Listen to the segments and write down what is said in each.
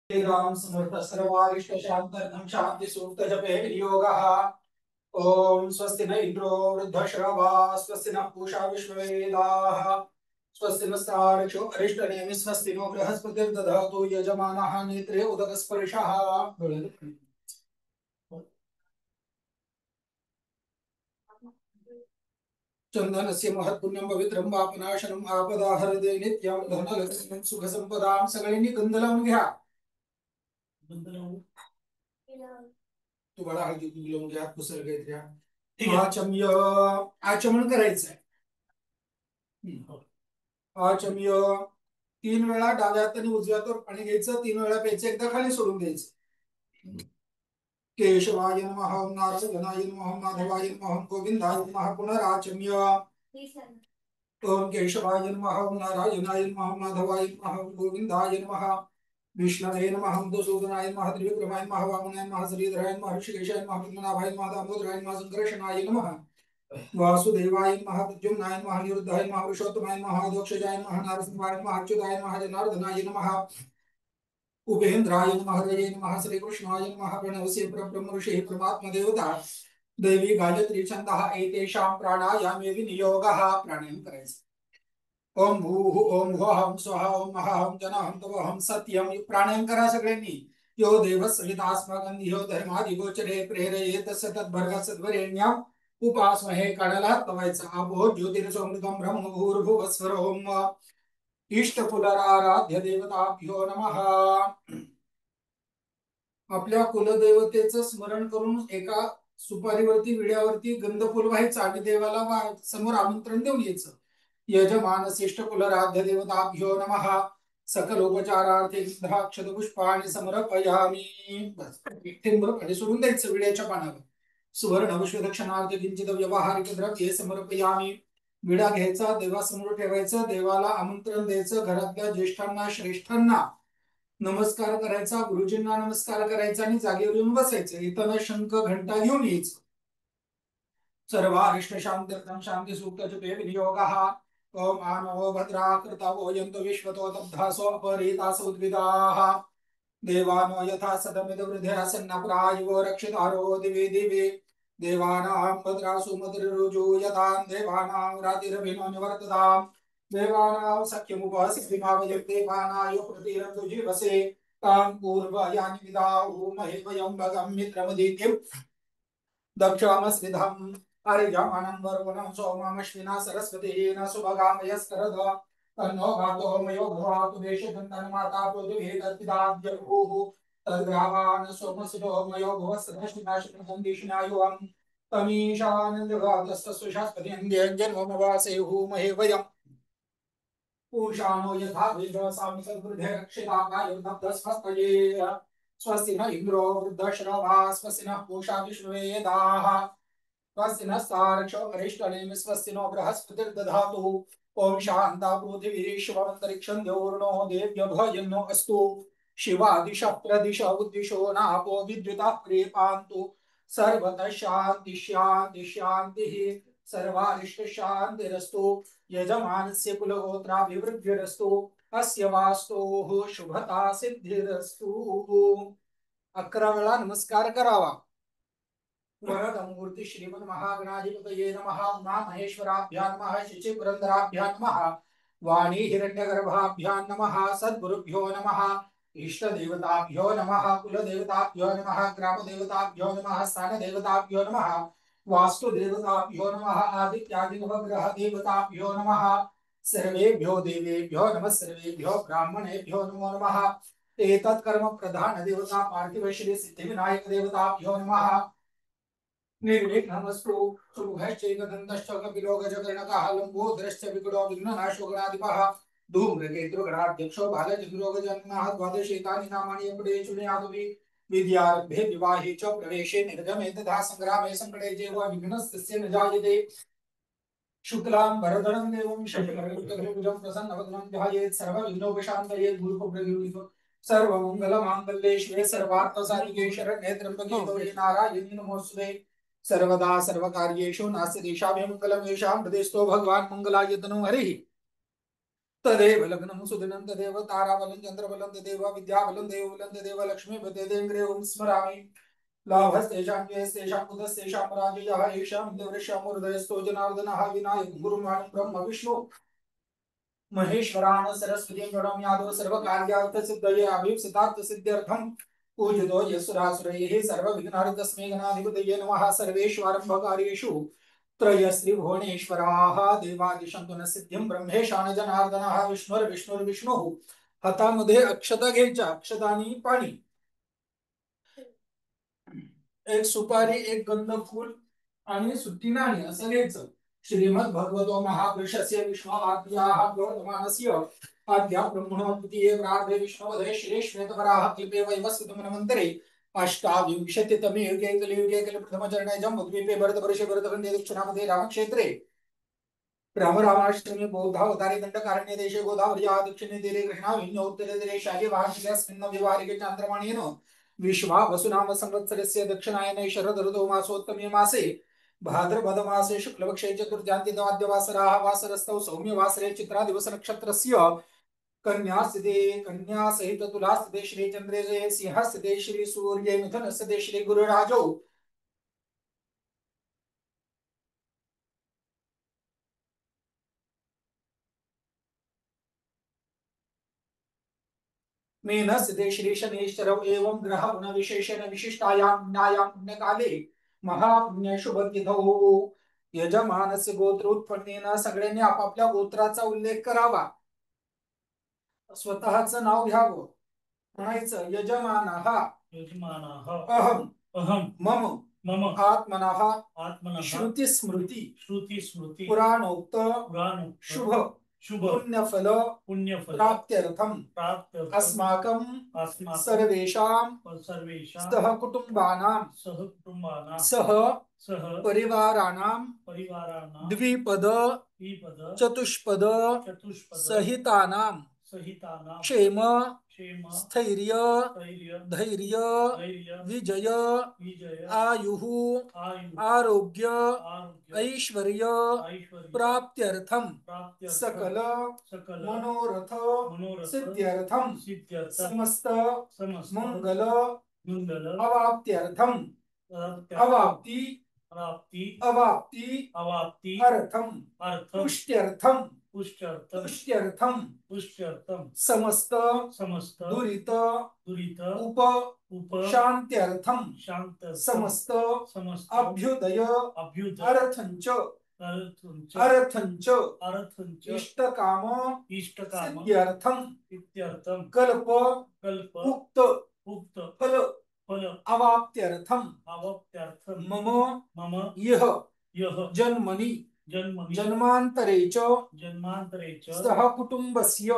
राम समर्थ सर्वारिष्ट शांतर्धम शांति सूक्त जपे विनियोगः। ओम स्वस्ति न इंद्रो वृद्धश्रवा स्वस्ति न पूषा विश्ववेदाः स्वस्ति नस्तार्क्ष्यो अरिष्टनेमि स्वस्ति नो बृहस्पतिर्दधातु यजमानः नेत्रे उदकस्पर्शः। चंदनस्य महत्पुण्यं पवित्रं पापनाशनम् आपदाहरदे नित्यं धनलक्ष्मीं सुखसंपदां सगळ्यांनी गंध घ्या. तू बडा हळदी कुंकू लावून घ्या पुसर घ्या. आचम्य आचमन करायचंय. आचम्य 3 वेळा डाव्या हाताने उजव्या हातावर पाणी घ्यायचं, 3 वेळा प्यायचं, एकदा खाली सोडून द्यायचं. केशवाय नमः ओम नारायणाय नमः ओम माधवाय नमः ओम गोविंदाय नमः पुनराचम्य. ओम केशवाय नमः ओम नारायणाय नमः ओम माधवाय नमः ओम गोविंदाय नमः विष्णवे नमः मधुसूदनाय नमः त्रिविक्रमाय नमः वामनाय नमः श्रीधराय नमः ऋषिकेशाय नमः पद्मनाभाय नमः दामोदराय नमः संकर्षणाय नमः वासुदेवाय नमः प्रद्युम्नाय नमः निरुद्धाय नमः पुरुषोत्तमाय नमः अधोक्षजाय नमः नारसिंहाय नमः अच्युताय नमः जनार्दनाय नमः उपेन्द्राय नमः हरये नमः श्रीकृष्णाय नमः प्रणवस्य परब्रह्म ऋषिः परमात्मा देवता दैवी गायत्री छंदः एतेषां प्राणायामे विनियोगः. प्राणायाम करायचं. ओम भूः ओम भुवः स्वः ओम महाहं जनाहं तवहं सत्यं. प्राणायाम करा सगळ्यांनी. यो देवः सवितास्माकं धियो धर्मादिगोचरे प्रेरयेत सतद्भर्ग सद्वरेण्यम् उपासमहे. काढायला हात लावायचा. आभो ज्योतिरसोमृतं ब्रह्म भूर्भुवस्वर ओम. इष्टकुलराराध्य देवताभ्यो नमः. आपल्या कुलदेवतेचं स्मरण करून एका सुपारीवरती विड्यावरती गंधफूल व्हायचं आणि देवाला समोर आमंत्रण देऊन यायचं. यजमान शिष्ट कुलराध्य देवताभ्यो नमः. सकलोपचारार्थे क्षत पुष्पाणि समर्पयामि. आणि सोडून द्यायचं विड्याच्या पानावर. सुवर्ण विश्वदक्षिणार्थ किंचित व्यवहारिक द्रव्ये समर्पयामि. विडा घ्यायचा, देवासमोर ठेवायचं, देवाला आमंत्रण द्यायचं, घरातल्या ज्येष्ठांना श्रेष्ठांना नमस्कार करायचा, गुरुजींना नमस्कार करायचा आणि जागेवर येऊन बसायचं. इथं शंख घंटा घेऊन यायचं. सर्वारिष्ट शांत्यर्थं शांती सूक्तजपे विनियोगः. ओम आनवो भद्राकृतवो यन्तु विश्वतो दब्धासो अपरीतासो उद्भिदाः. देवानो यथा सदमिदवृधे असन्नप्रायुवो रक्षितारो दिवे दिवे. देवानां भद्रासु मधुरुजो यथा देवानां रातिरभिनो निवर्तताम्. देवानां सख्यमुपहसिद्धिमावयं देवानायो प्रतिरन्तु जीवसे. तां पूर्वयानि विदाहुः महे वयं भगं मित्रमदित्यं दक्षामस्विधम्. अर्यमानं वरुणं सोममश्विना सरस्वतीन सुभगामयस्करद. तन्नो भातो मयो भवातु देशदन्तन्माता पृथिवी तद्विदाद्यभूः. तद्ग्रावान् सोमसितो मयो भवस्रश्विनाशिनायुवम्. तमीशानन्दघातस्तस्वशास्पतिन्द्यञ्जन्मवासेयुः महे वयम्. पूषाणो यथा विश्वसामि सद्वृद्धे रक्षिताकायुर्नब्धस्मस्तये. स्वस्ति न इन्द्रो वृद्धश्रवा स्वस्ति नः पूषा विश्ववेदाः स्वस्ति नस्तार्क्ष्यो अरिष्टनेमि स्वस्ति नो बृहस्पतिर्दधातु. ओम शान्ता पृथिवी शिवमन्तरिक्षं द्यौर्नो देव्यभयन्नो अस्तु. शिवादिशः प्रदिशः उद्दिशो नापो विद्युतः प्रेपान्तु. सर्वतः शान्ति शान्ति शान्तिः. सर्वारिष्ट शान्तिरस्तु. यजमानस्य कुलगोत्राभिवृद्धिरस्तु. अस्य वास्तोः शुभता सिद्धिरस्तु. 11 वेळा नमस्कार करावा. वरदमूर्ति श्रीमन् महागणाधिपतये नमः. उमा महेश्वराभ्यां नमः. शुचिपुरन्दराभ्यां नमः. वाणी हिरण्यगर्भाभ्यां नमः. सद्गुरुभ्यो नमः. इष्टदेवताभ्यो नमः. कुलदेवताभ्यो नमः. ग्रामदेवताभ्यो नमः. स्थानदेवताभ्यो नमः. वास्तुदेवताभ्यो नमः. आदित्यादि नवग्रह देवताभ्यो नमः. सर्वेभ्यो देवेभ्यो नमः. सर्वेभ्यो ब्राह्मणेभ्यो नमो नमः. एतत् कर्म प्रधान देवता पार्थिव श्री सिद्धिविनायक देवताभ्यो नमः. निर्विघ्नमस्तु. शुभश्चैकदन्तश्च कपिलो गजकर्णकः लम्बोदरश्च विकटो विघ्ननाशो गणाधिपः. धूम्रकेतुर्गणाध्यक्षो बालचन्द्रो गजाननः. द्वादशैतानि नामानि यम्पडेषु नियातुभि. विद्यारम्भे विवाहे च प्रवेशे निर्गमे तथा संग्रामे संकटे चैव विघ्नस्तस्य न जायते. शुक्लां वरदनं देवं शशिवर्णं प्रसन्नवदनं ध्यायेत्. सर्वविघ्नोपशान्तये. गुरुप्रगृहीतो सर्वमङ्गलमाङ्गल्ये शिवे सर्वार्थसाधिके शरण्ये त्र्यम्बके गौरी नारायणी नमोस्तुते. सर्वदा सर्वकार्येषु नास्ति देशाभ्यमङ्गलं येषां हृदयस्थो भगवान् मङ्गलायतनो हरिः. तदेव लग्नं सुदिनं तदेव ताराबलं चन्द्रबलं तदेव विद्याबलं देवबलं तदेव लक्ष्मीपतेदेन्द्रियं स्मरामि लाभस्तेषां जयस्तेषां बुधस्तेषां राजयः येषां देवऋषामुर्दयस्तो जनार्दनः विनायकं गुरुमाणं ब्रह्म विष्णु महेश्वरान् सरस्वतीं गणं यादव सर्वकार्यार्थसिद्धये अभीप्सितार्थसिद्ध्यर्थं पूजितो यस्सुरासुरैः सर्वविघ्नार्थतस्मै गणाधिपतये नमः सर्वेष्वारम्भकार्येषु त्रयस्त्रिभुवनेश्वराः देवादिशन्तु न सिद्धिं ब्रह्मेशान जनार्दनः विष्णुर्विष्णुर्विष्णुः हातामध्ये अक्षता घ्यायच्या अक्षतानी पाणी एक सुपारी एक गंध फूल आणि सुट्टी नाणी असं घ्यायचं श्रीमद भगवतो महापुरुषस्य विष्णुवाद्याः वर्तमानस्य आद्या ब्रह्मणो द्वितीये प्रार्धे विष्णुवधे श्री श्वेतवराह कल्पे वैवस्वतमन्वन्तरे अष्टाविंशतितमे युगे कलियुगे कलिप्रथमचरणे जम्बूद्वीपे भरतवर्षे भरतखण्डे दक्षिणामध्ये रामक्षेत्रे रामाष्टमी बौद्धावतारी दंडकारण्य देशे गोदावर्याः दक्षिणे तीरे कृष्णाविन्यो उत्तरे तीरे शागे वार्षिकस्मिन् विवाहिके चान्द्रमाणेन विश्वा वसुनाम संवत्सरस्य दक्षिणायने शरद ऋतौ मासोत्तमे मासे भाद्रपद मासे शुक्लपक्षे चतुर्थ्यान्ति द्वाद्यवासराः वासरस्थौ सौम्य वासरे चित्रा दिवस नक्षत्रस्य कन्या सहित तुला स्थिते श्री चंद्रे सिंह स्थिते श्री सूर्ये मिथुन स्थिते श्री गुरुराजौ मीन स्थिते श्री शनिश्चरौ एवं ग्रह गुण विशेषण विशिष्टायां न्यायां पुण्यकाले महापुण्य शुभ तिथौ यजमानस्य गोत्रोत्पन्नेन सगळ्यांनी आपापल्या गोत्राचा उल्लेख करावा स्वतःचं नाव घ्यावं म्हणायचं यजमानः अहम मम आत्मनः श्रुति स्मृति पुराणोक्त शुभ पुण्यफल प्राप्त्यर्थम अस्माकं सर्वेषां सहकुटुम्बानां सह परिवाराणां द्विपद चतुष्पद सहितानां क्षेम स्थैर्य धैर्य विजय आयुः आरोग्य ऐश्वर्य प्राप्त्यर्थम सकल मनोरथ सिद्ध्यर्थम समस्त मंगल अवाप्त्यर्थम अवाप्ति अर्थम पुष्ट्यर्थम समस्त दुरित उप शांत्यर्थम समस्त अभ्युदय अर्थंच इष्टकाम सिद्ध्यर्थम कल्प उक्त फल अवाप्त्यर्थम मम यह जन्मनि जन्मांतरे च सहकुटुम्बस्य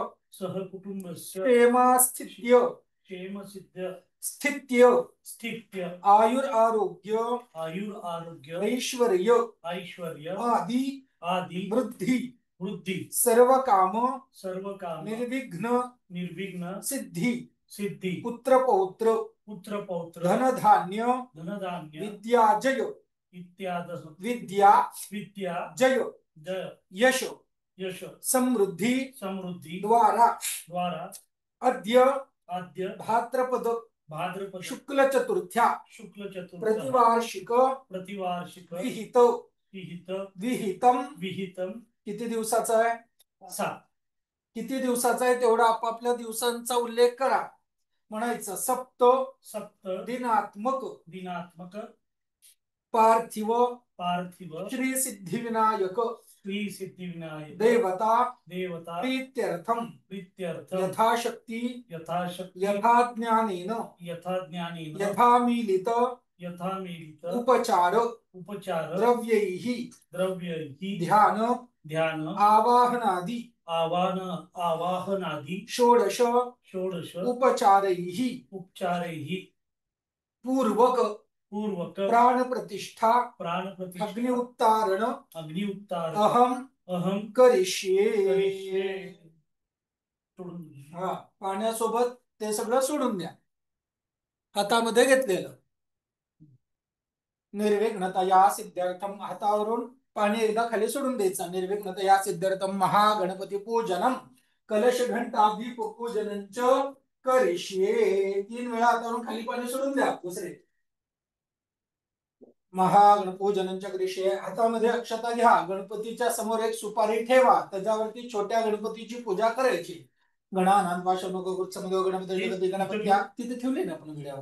स्थित्य आयुरारोग्य ऐश्वर्य आदि वृद्धि सर्व काम निर्विघ्न सिद्धि पुत्र पौत्र धन धान्य विद्या जय यश समृद्धि द्वारा अद्य भाद्रपद शुक्ल चतुर्थ्या प्रतिवार्षिक विहितम किती दिवसाचा आहे 7 किती दिवसाचा आहे तेवढा आपापल्या दिवसांचा उल्लेख करा म्हणायचं सप्त दिनात्मक पार्थिव श्री सिद्धिविनायक देवता प्रीत्यर्थम यथाशक्ति यथाज्ञानेन यथामीलित उपचार द्रव्यैः ध्यान आवाहनादि षोडश उपचारैः पूर्वक प्राण प्रतिष्ठा अग्नि उत्तारण अहम करिष्ये पाण्यासोबत ते सगळं सोडून द्या हातामध्ये घेतलेलं निर्विघ्नतया सिद्ध्यर्थम हातावरून पाणी एकदा खाली सोडून द्यायचं निर्विघ्नतया सिद्ध्यर्थम महागणपती पूजनम कलश घंटा दीप पूजनंच करिष्ये. 3 वेळा हातावरून खाली पाणी सोडून द्या. दुसरे महागणपूजनंच करिष्ये. हातामध्ये अक्षता घ्या. गणपतीच्या समोर एक सुपारी ठेवा. त्याच्यावरती छोट्या गणपतीची पूजा करायची. गणानान्वा शमगोगुत्समदो गणपती जगती गणपत्या. तिथे ठेवले ना आपण व्हिडिओ.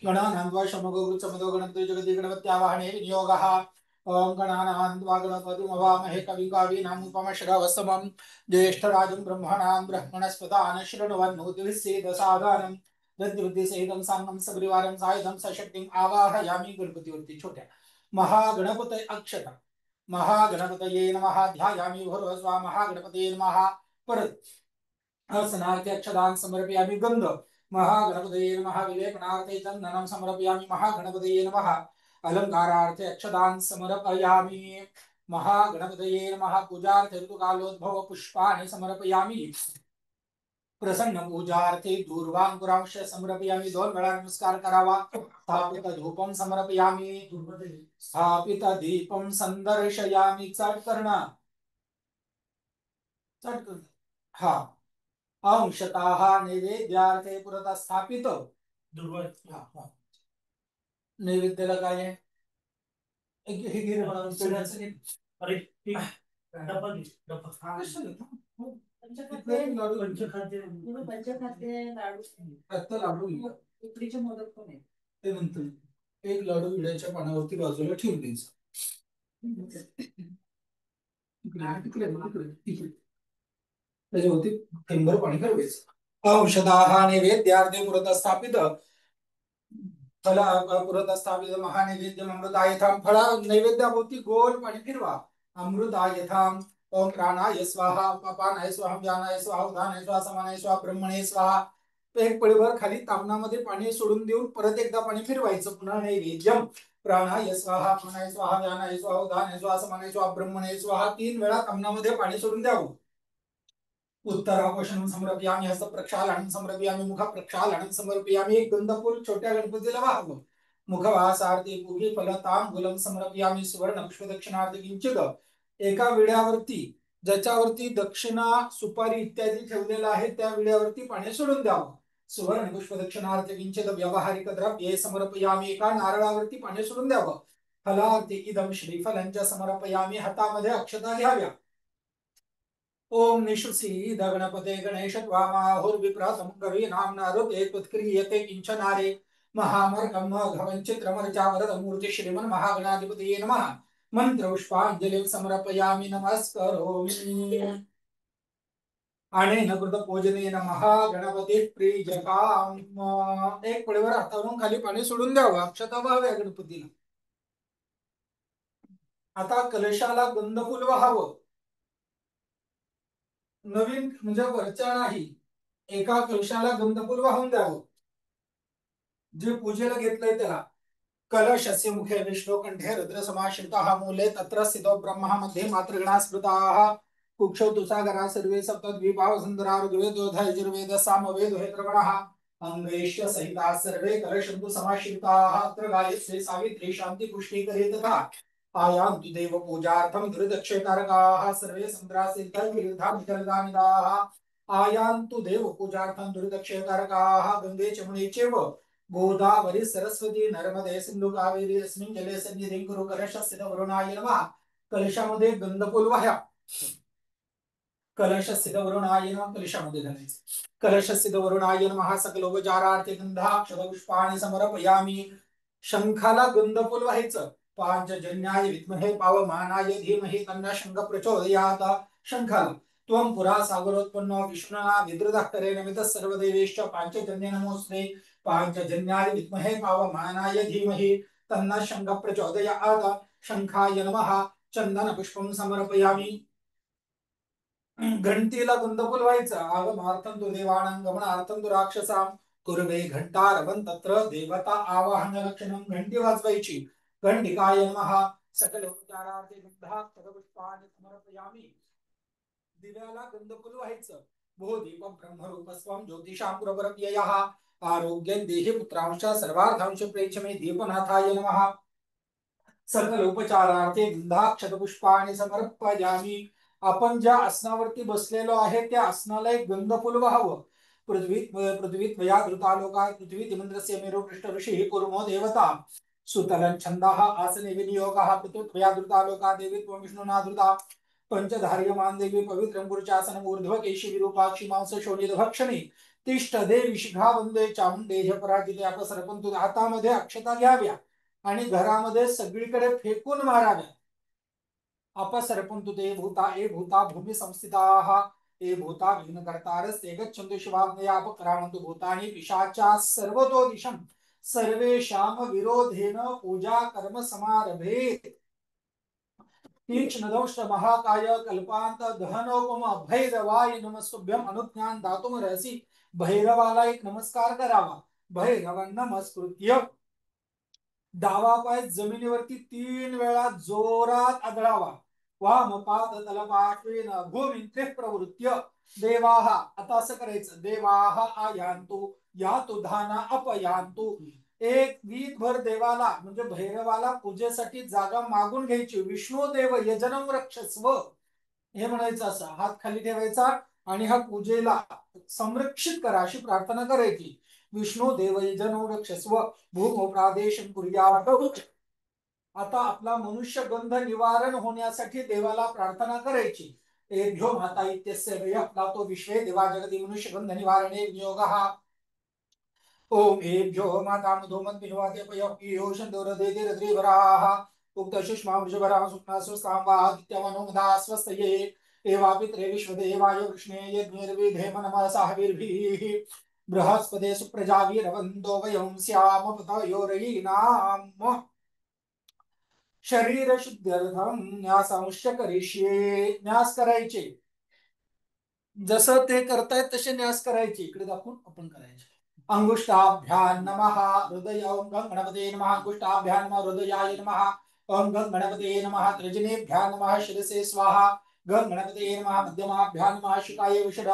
गणानान्वा शमगोगुत्समदो गणपती जगती गणपत्या वाहने विनियोगः. ओम गणानान्वा गणपतिं हवामहे कविं कवीनामुपमश्रवस्तमं. ज्येष्ठराजं ब्रह्मणां ब्रह्मणस्पदान शृण्वन्नोतिभिः सेदसादनम्. सहितं सान्नं सपरिवारं सायुधं सशक्तिं आवाहयामि. गणपतीवरती छोट्या महागणपतये अक्षता. महागणपतये नमः. ध्यायामि भूर्भुवः. महागणपतये नमः. परत आसनार्थे अक्षदान समर्पयामि. गंध. महागणपतये नमः. विलेपनार्थे चंदनं समर्पयामि. महागणपतये नमः. अलंकारार्थे अक्षदान समर्पयामि. महागणपतये नमः. पूजार्थे ऋतुकालोद्भव पुष्पाणि समर्पयामि. प्रसन्न पूजार्थे दूर्वांकुरांश समर्पयामि. 2 वेळा नमस्कार करावा. स्थापित धूपम समर्पयामि. स्थापित दीपम संदर्शयामि. चट करना. चट कर. हा. अंशतः नैवेद्यार्थे पुरतः स्थापित. नैवेद्याला काय आहे? हे घे अरे उकडीचे मोदक पण आहे. ते नंतर एक लाडू विड्याच्या पानावरती बाजूला ठेवून द्यायचं. त्याच्यावरती थेंबर पाणी ठेवायचं. औषधाः नैवेद्यार्थे पुरतः स्थापित. फला पुरतः स्थापित महानैवेद्यम अमृतायथाम. फळा नैवेद्याभोवती गोल पाणी फिरवा. अमृतायथाम. ओम प्राणाय स्वाहा. अपानाय स्वाहा. व्यानाय स्वाहा. उदानाय स्वाहा. समानाय स्वाहा. ब्रह्मणे स्वाहा. एक पळीभर खाली तामनामध्ये पाणी सोडून देऊन परत एकदा पाणी फिरवायचं. पुन्हा नैवेद्यम. प्राणाय स्वाहा. अपानाय स्वाहा. व्यानाय स्वाहा. उदानाय स्वाहा. समानाय स्वाहा. ब्रह्मणे स्वाहा. 3 वेळा तामनामध्ये पाणी सोडून द्यावं. उत्तराकोशनं समर्पयामि. हस्त प्रक्षालनं समर्पयामि. मुख प्रक्षालनं समर्पयामि. एक गंधफूल छोट्या गणपतीला वाहावं. मुखवासार्थी पूगी फलतांबूलं समर्पयामि. सुवर्ण पुष्पदक्षिणार्थी किंचित. एका विड्यावरती ज्याच्यावरती दक्षिणा सुपारी इत्यादी ठेवलेला आहे त्या विड्यावरती पाणी सोडून द्यावं. सुवर्ण पुष्पदक्षिणार्थी किंचित व्यावहारिक द्रव्ये समर्पयामि. एका नारळावरती पाणी सोडून द्यावं. फलार्थी इदं श्रीफलंच समर्पयामि. हातामध्ये अक्षता घ्याव्या. ओम निशुसीद गणपते गणेश त्वामाहुर्विप्रातं कवीनां नारुते त्वत्क्रियते किंचनारे. महामर्कं घवञ्चित्रमर्चावरदमूर्ति श्रीमन् महागणाधिपतये नमः. मंत्रपुष्पाञ्जलिं समर्पयामि. नमस्करोमि. अनेन कृत पूजनेन महागणपती प्रीयताम्. एक पळीवर हातावरून खाली पाणी सोडून द्यावं. अक्षता व्हाव्या गणपतीला. आता कलशाला गंधफूल व्हावं. नवीन म्हणजे वरच्या नाही. एका कलशाला गंधफूल वाहून द्यावं. जे पूजेला घेतलंय त्याला. कलशस्य मुखे विष्णु कंठे रुद्र समाश्रितः मूले तत्र स्थितो ब्रह्मा मध्ये मातृगणा स्मृताः. कुक्षौ तुषागरा सर्वे सप्तद्वीपा सुंदरा ऋग्वेदोऽथ यजुर्वेद सामवेद हेत्रगणः. अंगेश्व सहिताः सर्वे कलशन्तु समाश्रिताः. अत्र गायत्री सावित्री शांति पुष्टिकरे तथा. आयान्तु देव पूजार्थं दुर्दक्षकारकाः सर्वे सन्द्रासिद्धं विरुद्धां विकलदानिदाः. आयान्तु देव पूजार्थं दुर्दक्षकारकाः गंगे चमुने चैव गोदावरी सरस्वती नर्मदे सिंधु कावेरी अस्मिन् जले सन्निधिं कुरु. कलशस्य वरुणाय नमः. कलशामध्ये गंधफूल वाह्या. कलशस्य वरुणाय नमः. कलशामध्ये घालायचं. कलशस्य वरुणाय नमः. सकलोपचारार्थे गंधाक्षरपुष्पाणि समर्पयामि. शंखाला गंधफूल व्हायचं. पांचजन्याय विद्महे पावमानाय धीमहि तन्नः शंख प्रचोदयात्. शंखाला त्वं पुरा सागरोत्पन्नो विष्णुना विद्रुतः करेण मितः सर्वदेवेश्च पांचजन्य नमोऽस्ते. पांचजन्याय विद्महे पावमानाय धीमहि तन्नः शंख प्रचोदयात्. शंखाय नमः. चंदन पुष्पं समर्पयामि. घंटीला गंधफूल व्हायचं. आगमार्थं तु देवानां गमनार्थं तु राक्षसां. कुर्वे घंटारवं तत्र देवता आवाहन लक्षणं. घंटी वाजवायची. घंटिकाय नमः. सकल उपचारार्थे गंधाक्षरपुष्पाणि समर्पयामि. दिव्याला गंधफूल व्हायचं. भो दीपं ब्रह्मरूपस्वं ज्योतिषां पुरवरव्ययः. आरोग्यं देहि पुत्रांश सर्वार्थांश प्रेक्षमे. दीपनाथाय नमः. सकल उपचारार्थे गंधाक्षरपुष्पाणि समर्पयामि. आपण ज्या आसनावरती बसलेलो आहे त्या आसनाला एक गंधफूल व्हावं. पृथ्वी त्वया घृतालोका पृथ्वी तिमंद्रस्य मेरू पृष्ठ ऋषी कुर्मो देवता सुतलं छंदः आसने विनियोगः पृथ्वी त्वया घृतालोका देवी त्वं विष्णुना धृता पंचधार्यमान देवी पवित्रं गुरुचासनम् ऊर्ध्व केशी विरूपाक्षी मांस शोणित भक्षणी तिष्ठ देवी शिखा वंदे चामुंडेय पराजिते अपसरपंतु. हातामध्ये अक्षता घ्याव्या आणि घरामध्ये सगळीकडे फेकून माराव्या. अपसरपंतु ते भूता ए भूता भूमी संस्थिताः ए भूता विघ्नकर्तारस्ते गच्छन्तु शिवाग्नयापक्रामन्तु भूतानि पिशाचा सर्वतो दिशं सर्वेषां विरोधेन पूजा कर्म समारभेत. तीक्ष्णदंष्ट महाकाय कल्पांत दहनोपम भैरवाय नमस्तुभ्यम. अनुज्ञान दातुम रहसी भैरवाला एक नमस्कार करावा. भैरवन नमस्कृत्य डावा पाय जमिनीवरती 3 वेळा जोरात आदळावा. वामपाद तलपाश्वेन भूमी प्रवृत्य देवाहा. आता असं करायचं, देवाहा आयांतु यातु धाना अपयांतु. एक वीतभर देवाला म्हणजे भैरवाला पूजेसाठी जागा मागून घ्यायची. विष्णू देव यजनम रक्षस्व हे म्हणायचं. असं हात खाली ठेवायचा आणि हा पूजेला संरक्षित करा अशी प्रार्थना करायची. विष्णू देव यजनम रक्षस्व भूमो प्रादेशं कुर्यात्. आता आपला मनुष्यगंध निवारण होण्यासाठी देवाला प्रार्थना करायची. एभ्यो माता इत्यस्य वयः प्लातो विश्वे देवा जगति मनुष्यगंध निवारणे विनियोगः. ओम एभ्यो माता मधुमन्विनवाद्यपयोषं दोरदेतिरद्रिवराः उक्तशुष्मा वृषभराः सुप्ना स्वस्तां वा आदित्यमनुमदा स्वस्तये एवापित्रे विश्वदेवाय कृष्णे यज्ञैर्विधेम नमः साहवीर्भिः बृहस्पते सुप्रजावीरवन्दो वयं स्याम पतयोरयीनाम्. शरीर शुद्ध्यर्थम न्यासांश करिष्ये. न्यास करायचे, जसं ते करतायत तसे न्यास करायचे. इकडे दाखवून आपण करायचे. अंगुष्ठाभ्यां नमः हृदय ओम गणपते नमः. अंगुष्ठाभ्यां नमः हृदयाय नमः. ओम गणपते नमः. तृजनेभ्यां नमः शिरसे स्वाहा. गणपते नमः. मध्यमाभ्यां नमः शुकाय विषद.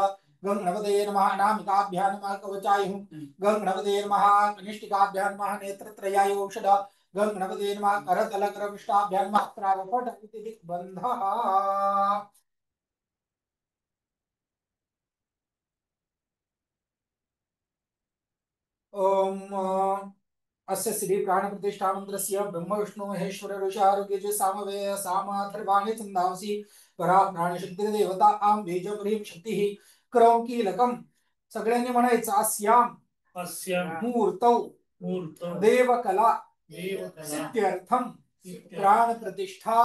गणपते नमः. अनामिकाभ्यां नमः कवचाय हुं. गणपते नमः. कनिष्ठिकाभ्यां नमः नेत्रत्रयाय औषध. गणपते नमः. करतलकरपृष्ठाभ्यां नमः प्रारपट इति बन्धः. ओम अस्य श्री प्राण प्रतिष्ठा मंत्रस्य ब्रह्म विष्णु महेश्वर ऋषि आरोग्य सामवेय सामाथर्वाणी छंदांसी परा प्राण शक्ती देवता आम बीज प्रीम शक्ती क्रौं कीलकम. सगळ्यांनी म्हणायचं. अस्याम मुहूर्तौ देवकला सिद्ध्यर्थम प्राण प्रतिष्ठा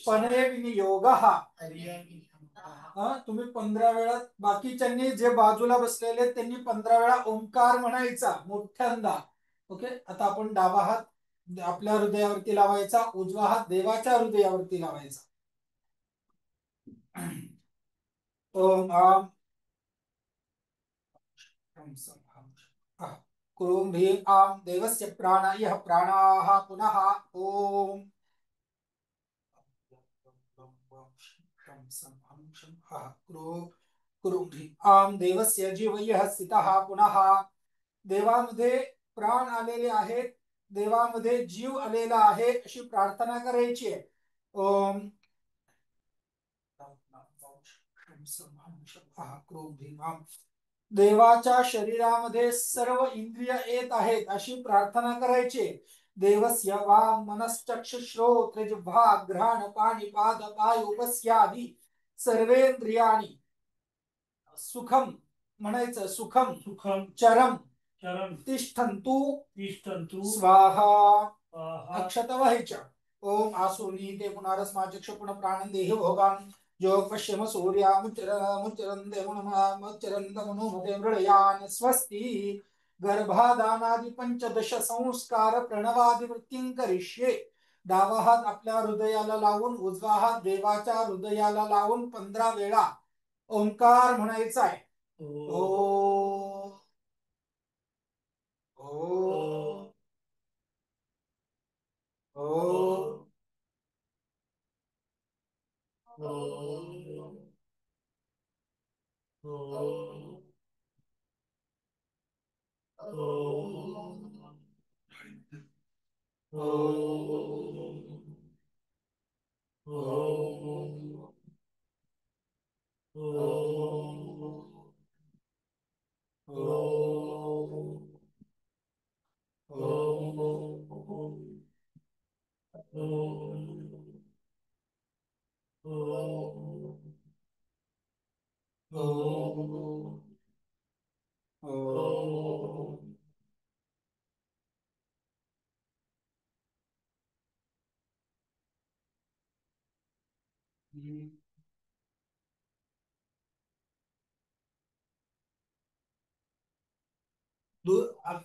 पने विनियोगः. तुम्ही 15 वेळा, बाकीच्यांनी जे बाजूला बसलेले त्यांनी 15 वेळा ओंकार म्हणायचा मोठ्यांदा. ओके. आता आपण डावा हात आपल्या हृदयावरती लावायचा, उजवा हात देवाच्या हृदयावरती लावायचा. ओम आम क्रोम ह्रीं आम देवस्य प्राणाय प्राणाः पुनः ओम आम देवस्य जीवयः स्थितः पुनः. देवामध्ये प्राण आलेले आहेत, देवामध्ये जीव आलेला आहे अशी प्रार्थना करायची आहे. ओम देवाच्या शरीरामध्ये सर्व इंद्रिय येत आहेत अशी प्रार्थना करायची. देवस्य वांग मनश्चक्षुश्रोत्र जिह्वा घ्राण पाणिपाद पाय उपस्यादि सर्वेंद्रियाणि सुखम म्हणायचं. सुखम चरम तिष्ठन्तु स्वाहा. अक्षता व्हायच्या. ओम आसुनी ते पुनरस्मा चक्षु पुनः प्राणं देहि भोगान् योग पश्यम सूर्या मुच्चरन्ते मनुमते मृळयान् स्वस्ति. गर्भाधानादि 15 संस्कार प्रणवादि वृत्तिं करिष्ये. डावा हात आपल्या हृदयाला लावून उजवा हात देवाच्या हृदयाला लावून 15 वेळा ओंकार म्हणायचा आहे. ओ ओ ओ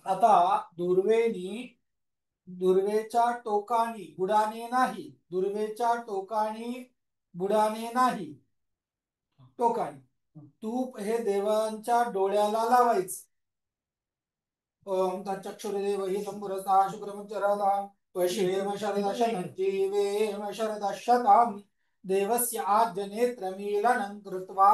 आता दुर्वेच्या टोकानी बुडाने नाही, दुर्वेच्या टोकानी बुडाने नाही, टोकानी तूप हे देवांच्या डोळ्याला लावायचं. ओम तच्चक्षुर्देवहि संपुरस्ता शुक्रमुच्चरता पश्येम शरदशतं जीवेम शरदशतं देवस्य आद्यनेत्रमीलनं कृत्वा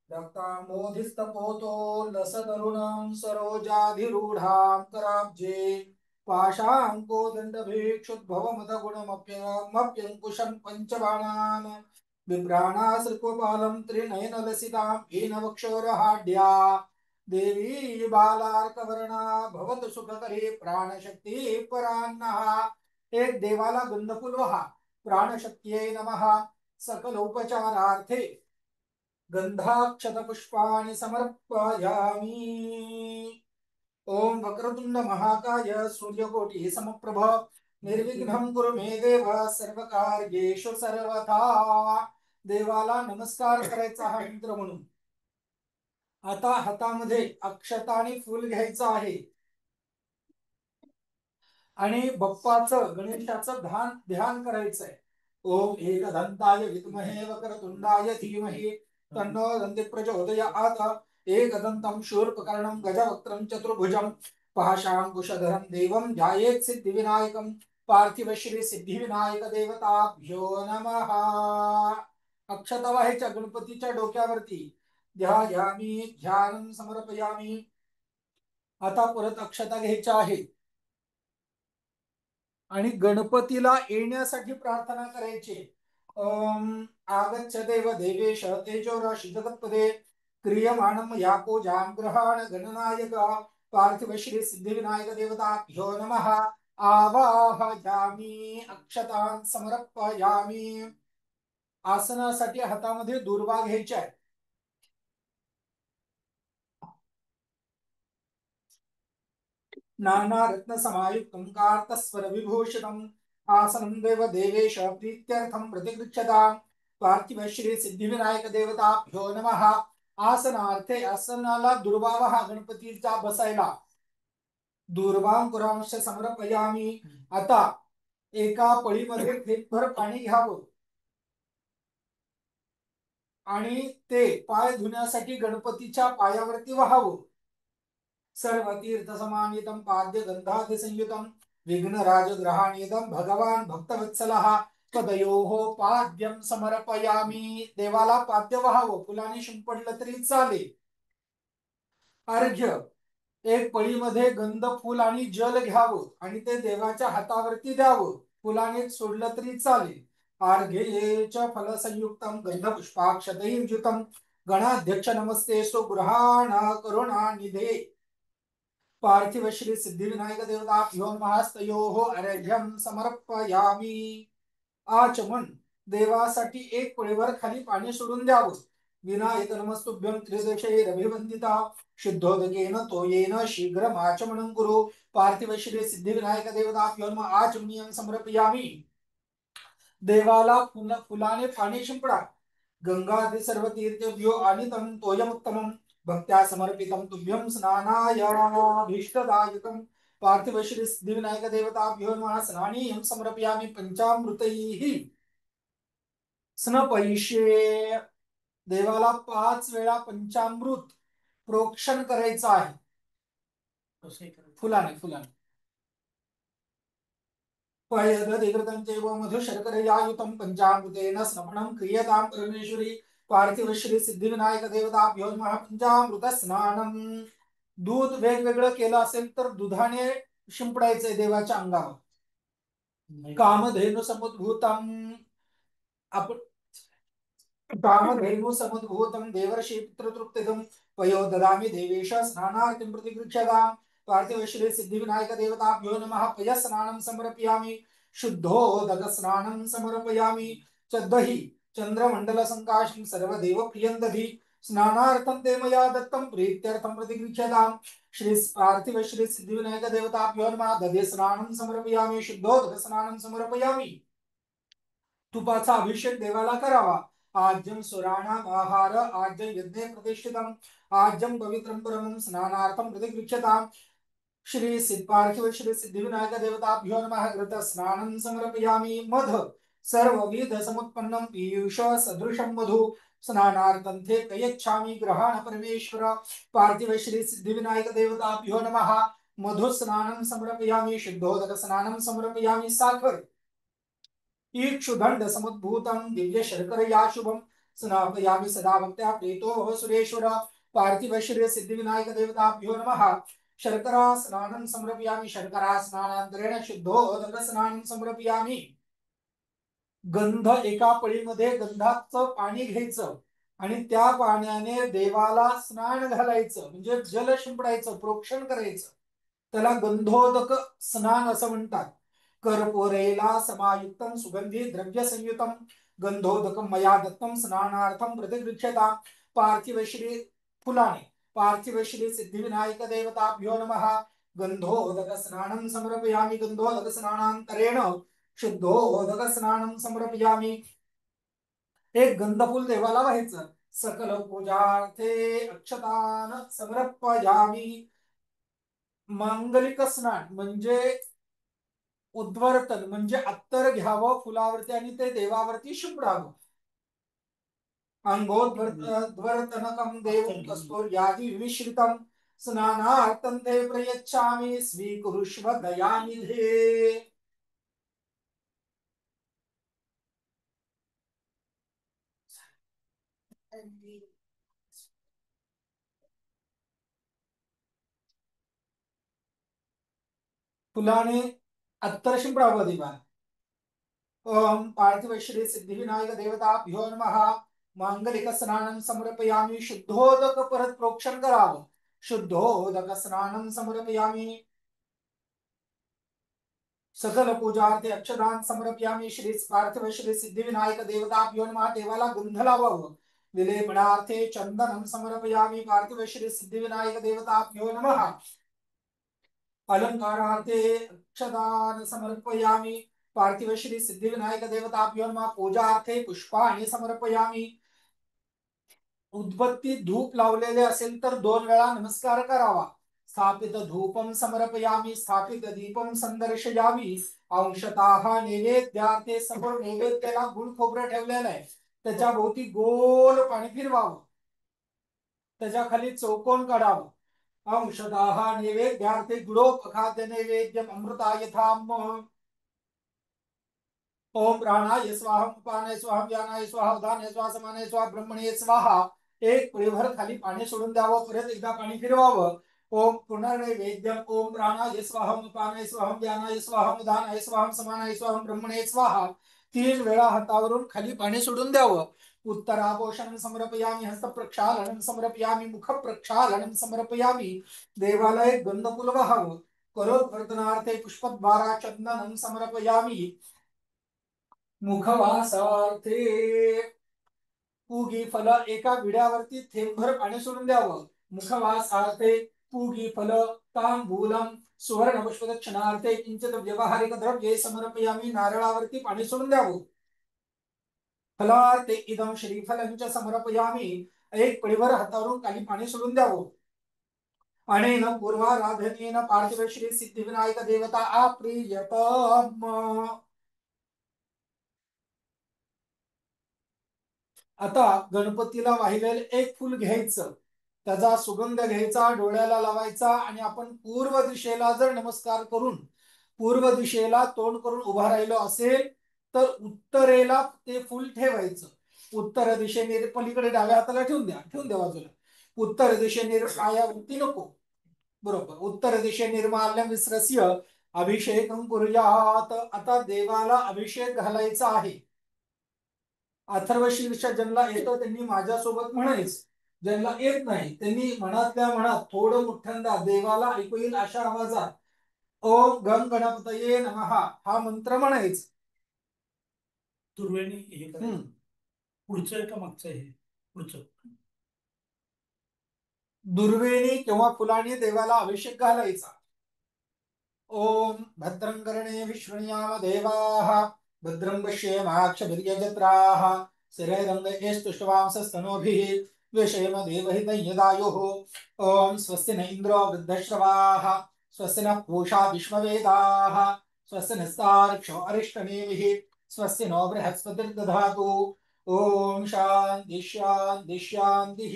रक्ताम्बोधिस्तपोतो लसतरुणं सरोजाधिरूढां कराब्जे पाशाङ्कोदण्डभीक्षुद्भवमतगुणमप्यङ्कुशं पञ्चबाणान् बिभ्राणासृक्वपालं त्रिनयनलसितां हीनवक्षोरहाढ्या देवी बालार्कवर्णा भवत सुखकरी प्राणशक्ती परान्नः. एक देवाला गंधफूल वहा, प्राणशक्तिये नमः. सकल उपचारार्थे गंधाक्षत पुष्पाणि समर्पयामि. ओम वक्रतुंड महाकाय सूर्यकोटि समप्रभ निर्विघ्नं कुरु मे देव सर्वकार्येषु सर्वथा. देवाला नमस्कार करायचा हा मंत्र म्हणून. आता हातामध्ये अक्षता आणि फूल घ्यायचं आहे आणि बाप्पाचं गणेशाचं ध्यान करायचंय. ओम एकदंताय विद्महे वक्रतुंडाय धीमहि तन्नो दन्ति प्रचोदयात्. एकदन्तं शूर्पकर्णं गजवक्त्रं चतुर्भुजं पाशाङ्कुशधरं देवं ध्यायेत् सिद्धिविनायकं. पार्थिव श्री सिद्धिविनायक देवताभ्यो नमः. अक्षता व्हायच्या गणपतीच्या डोक्यावरती. ध्यायामी ध्यानं समर्पयामी. आता परत अक्षता घ्यायच्या आहे आणि गणपतीला येण्यासाठी प्रार्थना करायची. आगच्छ देव देवेश तेजो राशी जगत्पदे क्रियमाणं याको जाम ग्रहाण गणनायक पार्थिव श्री सिद्धिविनायक देवताभ्यो नमः. आवाहयामी अक्षतां समर्पयामी. आसनासाठी हातामध्ये दुर्वा घ्यायच्या आहे. नाना रत्न समायुक्तं कार्तस्वर विभूषितम् आसनं देव देवेश प्रीत्यर्थं प्रतिगृह्यताम्. पार्थिव श्री सिद्धिविनायक देवताभ्यो नमः. आसनार्थे आसनाला दुर्वा वहा गणपतीचा बसायला. दुर्वांकुरांश समर्पयामी. आता एका पळीमध्ये थेटभर पाणी घ्यावं आणि ते पाय धुण्यासाठी गणपतीच्या पायावरती वहावं. सर्वतीर्थसमानितं पाद्यगन्धादिसंयुतं विघ्नराजग्रहाणीदं भगवान् भक्तवत्सलः पदयोः पाद्यं समर्पयामी. देवाला पाद्य वहावं, फुलाने शिंपडलं तरी चालेल. अर्घ्य एक पळीमध्ये गंध फूल आणि जल घ्यावं आणि ते देवाच्या हातावरती द्यावं, फुलाने सोडलं तरी चालेल. अर्घ्ये च फलसंयुक्तं गंधपुष्पाक्षतैर्युतं गणाध्यक्ष नमस्ते सुगृहाण करुणानिधे. पार्थिव श्री सिद्धिविनायक देवताभ्यो नमस्तयोः अर्घ्यं समर्पयामी. आचमन देवासाठी एक पळीवर खाली पाणी सोडून द्यावं. विनायक नमस्तुभ्यं त्रिदशैरभिवन्दिता शुद्धोदकेन तोयेन शीघ्रम् आचमनं कुरु. पार्थिव श्री सिद्धिविनायक देवताभ्यो नमः. आचमनीयं समर्पयामी. देवाला फुलाने पाणी शिंपडा. गंगादि सर्वतीर्थेभ्यो आनीतं तोयमुत्तमं भक्त्या समर्पितं तुभ्यं स्नानायाभीष्टदायकं. पार्थिव श्री सिद्धिविनायक देवताभ्यो नमः. स्नानीयं समर्पयामि पंचामृतैः. स्नपैष्ये देवाला 5 वेळा पंचामृत प्रोक्षण करायचं आहे. फुलाने पयदधिकृतं चैव मधुशर्करयायुतं पंचामृतेन स्नपनं क्रियतां परमेश्वरी. पार्थिव श्री सिद्धिविनायक देवताभ्यो नमः. पंचामृत स्नानं. दूध वेगवेगळं केलं असेल तर दुधाने शिंपडायचंय देवाच्या अंगावर. कामधेनु समुद्भूतं आपण कामधेनु समुद्भूतं देवर्षि पुत्रतृप्तिदं पयो ददामि देवेश स्नानार्थिं प्रतिगृह्यताम्. पार्थिव श्री सिद्धिविनायक देवताभ्यो नमः. पयस्नानं समर्पयामि. शुद्धोदक स्नानं समर्पयामि. दहि चंद्रमंडल संकाशं सर्वदेव प्रियं दधि स्नानार्थं ते मया दत्तं प्रीत्यर्थं प्रतिगृह्यताम्. श्री पार्थिव श्री सिद्धिविनायक देवताभ्यो नमः. दधि स्नानं समर्पयामि. शुद्धोदक स्नानं समर्पयामि. तुपाचा अभिषेक देवाला करावा। आज्यम सुराणाम आहार आज्य यज्ञे प्रतिष्ठितम आज्यम पवित्रम परमं स्नानार्थम प्रतिगृह्यताम्। श्री पार्थिव श्री सिद्धिविनायक देवताभ्यो नमः। घृत स्नानं समर्पयामि। मध सर्वविध समुत्पन्नं पीयूष सदृशं मधु स्नानार्थं ते प्रयच्छामि। ग्रहाण परमेश्वर। पार्थिव श्री सिद्धिविनायक देवताभ्यो नमः। मधु स्नानं समर्पयामि। शुद्धोदक स्नानं समर्पयामि। साखर ईक्षुदंड समुद्भूतं दिव्य शर्करया शुभं स्नापयामि सदा भक्त्या प्रीतो सुरेश्वर। पार्थिव श्री सिद्धिविनायक देवताभ्यो नमः। शर्करा स्नानं समर्पयामि। शर्करा स्नानांतरेण शुद्धोदक स्नानं समर्पयामि। गंध एका पळीमध्ये गंधाचं पाणी घ्यायचं आणि त्या पाण्याने देवाला स्नान घालायचं म्हणजे जल शिंपडायचं प्रोक्षण करायचं त्याला गंधोदक स्नान असं म्हणतात। कर्पूरेला समायुक्तं सुगंधी द्रव्य संयुतं गंधोदकं मया दत्तं स्नानार्थं प्रतिगृह्यताम्। पार्थिव श्री फुलाने पार्थिव श्री सिद्धिविनायक देवताभ्यो नमः। गंधोदक स्नानं समर्पयामि। गंधोदक स्नानांतरेण शुद्धोदक स्नानं समर्पयामि। एक गंधफूल देवाला व्हायचं। सकल पूजार्थे अक्षतान समर्पयामि। मांगलिक स्नान म्हणजे उद्वर्तन म्हणजे अत्तर घ्यावं फुलावरती आणि ते देवावरती शिंपडावं। अंगोद्वर्तनकं देवं कस्तूर्यादि विमिश्रितं स्नानार्थं ते प्रयच्छामि। स्वीकुरुष्व दयानिधे। फुलाने अत्तर शिंपडावं देवाला। ओम पार्थिव श्री सिद्धिविनायक देवताभ्यो नमः। मांगलिक स्नानं समर्पयामि। शुद्धोदक परत प्रोक्षण करावं। शुद्धोदक स्नानं समर्पयामि। सकल पूजार्थे अक्षदान समर्पयामि। श्री पार्थिव श्री सिद्धिविनायक देवताभ्यो नमः। देवाला गंध लावावं। विलेपनार्थे चंदनं समर्पयामि। पार्थिव श्री सिद्धिविनायक देवताभ्यो नमः। अलंकारार्थे अक्षदान समर्पयामि। पार्थिव श्री सिद्धिविनायक देवताभ्यो नमः। पूजार्थे पुष्पाणि समर्पयामि। उद्बत्ती धूप लावलेले असेल तर 2 वेळा नमस्कार करावा। स्थापित धूपम समर्पयामि। स्थापित दीपम संदर्शयामि। अंशतः नैवेद्यार्थे समोर नैवेद्याला गुळ खोबरं ठेवलेलं आहे त्याच्या भोवती गोल पाणी फिरवावं त्याच्या खाली चौकोन काढावं। अंशतः नैवेद्यार्थे गुडोपखाद्य नैवेद्यम अमृताय थाम। ओम प्राणाय स्वाहा उपानाय स्वाहा व्यानाय स्वाहा उदानाय स्वाहा समानाय स्वाहा ब्रह्मणे स्वाहा। एक पळीभर खाली पाणी सोडून द्यावं परत एकदा पाणी फिरवावं। ओम पुनर्नैवेद्यम ओम प्राणाय स्वाहा उपानाय स्वाहा व्यानाय स्वाहा उदानाय स्वाहा समानाय स्वाहा ब्रह्मणे स्वाहा। 3 वेळा हातावरून खाली पाणी सोडून द्यावं। उत्तरापोषणं समर्पयामि। हस्त प्रक्षालनं समर्पयामि। मुख प्रक्षालनं समर्पयामि। देवाला एक गंधफूल वाहावं। करोद्वर्तनार्थे पुष्पद्वारा चंदनं समर्पयामि। मुखवासार्थे पूगी फल एका विड्यावरती थेंबभर पाणी सोडून द्यावं। मुखवासार्थे पूगी फल तांबूलम सुवर्ण पुष्पदक्षिणार्थे किंचित व्यवहारिक द्रव्ये समर्पयामि। नारळावरती पाणी सोडून द्यावं। फलार्थे इदं श्रीफलं च समर्पयामि। एक पळीभर हातावरून खाली पाणी सोडून द्यावं। अनेन पूर्वाराधनेन पार्थिव श्री सिद्धिविनायक देवता आप्रीयतम। आता गणपतीला वाहिलेलं एक फुल घ्यायचं त्याचा सुगंध घ्यायचा डोळ्याला लावायचा आणि आपण पूर्व दिशेला जर नमस्कार करून पूर्व दिशेला तोंड करून उभा राहिलो असेल तर उत्तरेला ते फुल ठेवायचं। उत्तर दिशेने पलीकडे डाव्या हाताला ठेवून द्या बाजूला। उत्तर दिशेने पायावरती नको बरोबर। उत्तर दिशे निर्माल्यम विस्रस्य अभिषेकं कुर्यात। आता देवाला अभिषेक घालायचा आहे। अथर्वशीर्ष ज्यांना येतं त्यांनी माझ्यासोबत म्हणायचं ज्यांना येत नाही त्यांनी मनातल्या मनात थोडं मोठ्यांदा देवाला ऐकू येईल अशा आवाजात ओम गण गणपतये नमः हा मंत्र म्हणायचं। दुर्वेणी हे पुढचं आहे का मागचं आहे पुढचं। दुर्वेणी किंवा फुलाने देवाला अभिषेक घालायचा। ओम भद्रं कर्णे विष्णुयाम देवाः भद्रं पश्येमाक्षभिर्यजत्राः स्थिरैरङ्गैस्तुष्टवांसस्तनूभिः द्विषेम देवहितं यदायुः ॐ स्वस्ति न इन्द्रो वृद्धश्रवाः स्वस्ति नः पूषा विश्ववेदाः स्वस्ति नस्तार्क्ष्यो अरिष्टनेमिः स्वस्ति नो बृहस्पतिर्दधातु ॐ शान्ति शान्ति शान्तिः।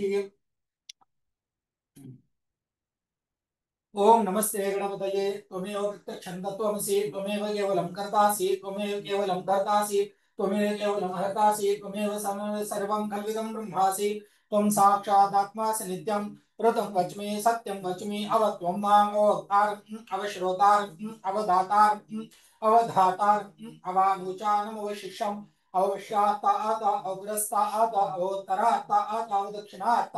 ओम नमस्ते गणपतये त्वमेव प्रत्यक्षं तत्त्वमसि त्वमेव केवलं कर्तासि त्वमेव केवलं धर्तासि त्वमेव केवलं हर्तासि त्वमेव सर्वं कल्विदं ब्रह्मासि त्वं साक्षात् आत्मासि नित्यं ऋतं वच्मि सत्यं वच्मि अवत्वं माम् अवतारम् अवश्रोतारम् अवदातारम् अवधातारम् अवानुचानम् अवशिष्यम् अवश्यात्तात् अवग्रस्तात् अवोत्तरात् अवदक्षिणात्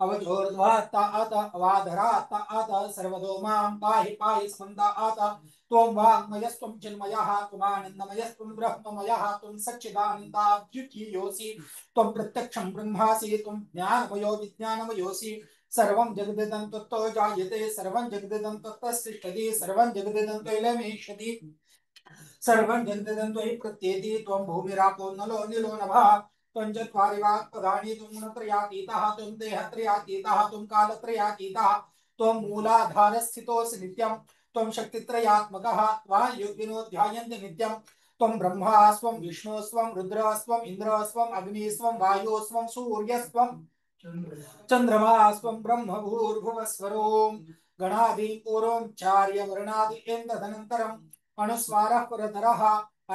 अवधूर्ध्वात्तात् अवाधरात्तात् सर्वतो मां पाहि पाहि स्कन्दात् त्वं वाङ्मयस्त्वं चिन्मयः त्वमानन्दमयस्त्वं ब्रह्ममयः त्वं सच्चिदानन्दाद्वितीयोऽसि त्वं प्रत्यक्षं ब्रह्मासि त्वं ज्ञानमयो विज्ञानमयोऽसि सर्वं जगदिदं तत्तो जायते सर्वं जगदिदं तत्तस्तिष्ठति सर्वं जगदिदं तैलमेष्यति सर्वं जगदिदं त्वयि प्रत्येति त्वं भूमिरापो नलो निलो नभः त्वं चत्वारि वाक्पदानि त्वं गुणत्रयातीतः त्वं देहत्रयातीतः त्वं कालत्रयातीतः त्वं मूलाधारस्थितोऽसि नित्यं त्वं शक्तित्रयात्मकः त्वां योगिनो ध्यायन्ति नित्यं त्वं ब्रह्मास्त्वं विष्णुस्त्वं रुद्रस्त्वम् इन्द्रस्त्वम् अग्निस्त्वं वायुस्त्वं सूर्यस्त्वं चंद्रमास्त्वं ब्रह्म भूर्भुवस्वरों गणादि पूर्वं चार्य वर्णादि एन्ददनन्तरम् अनुस्वारः परतरः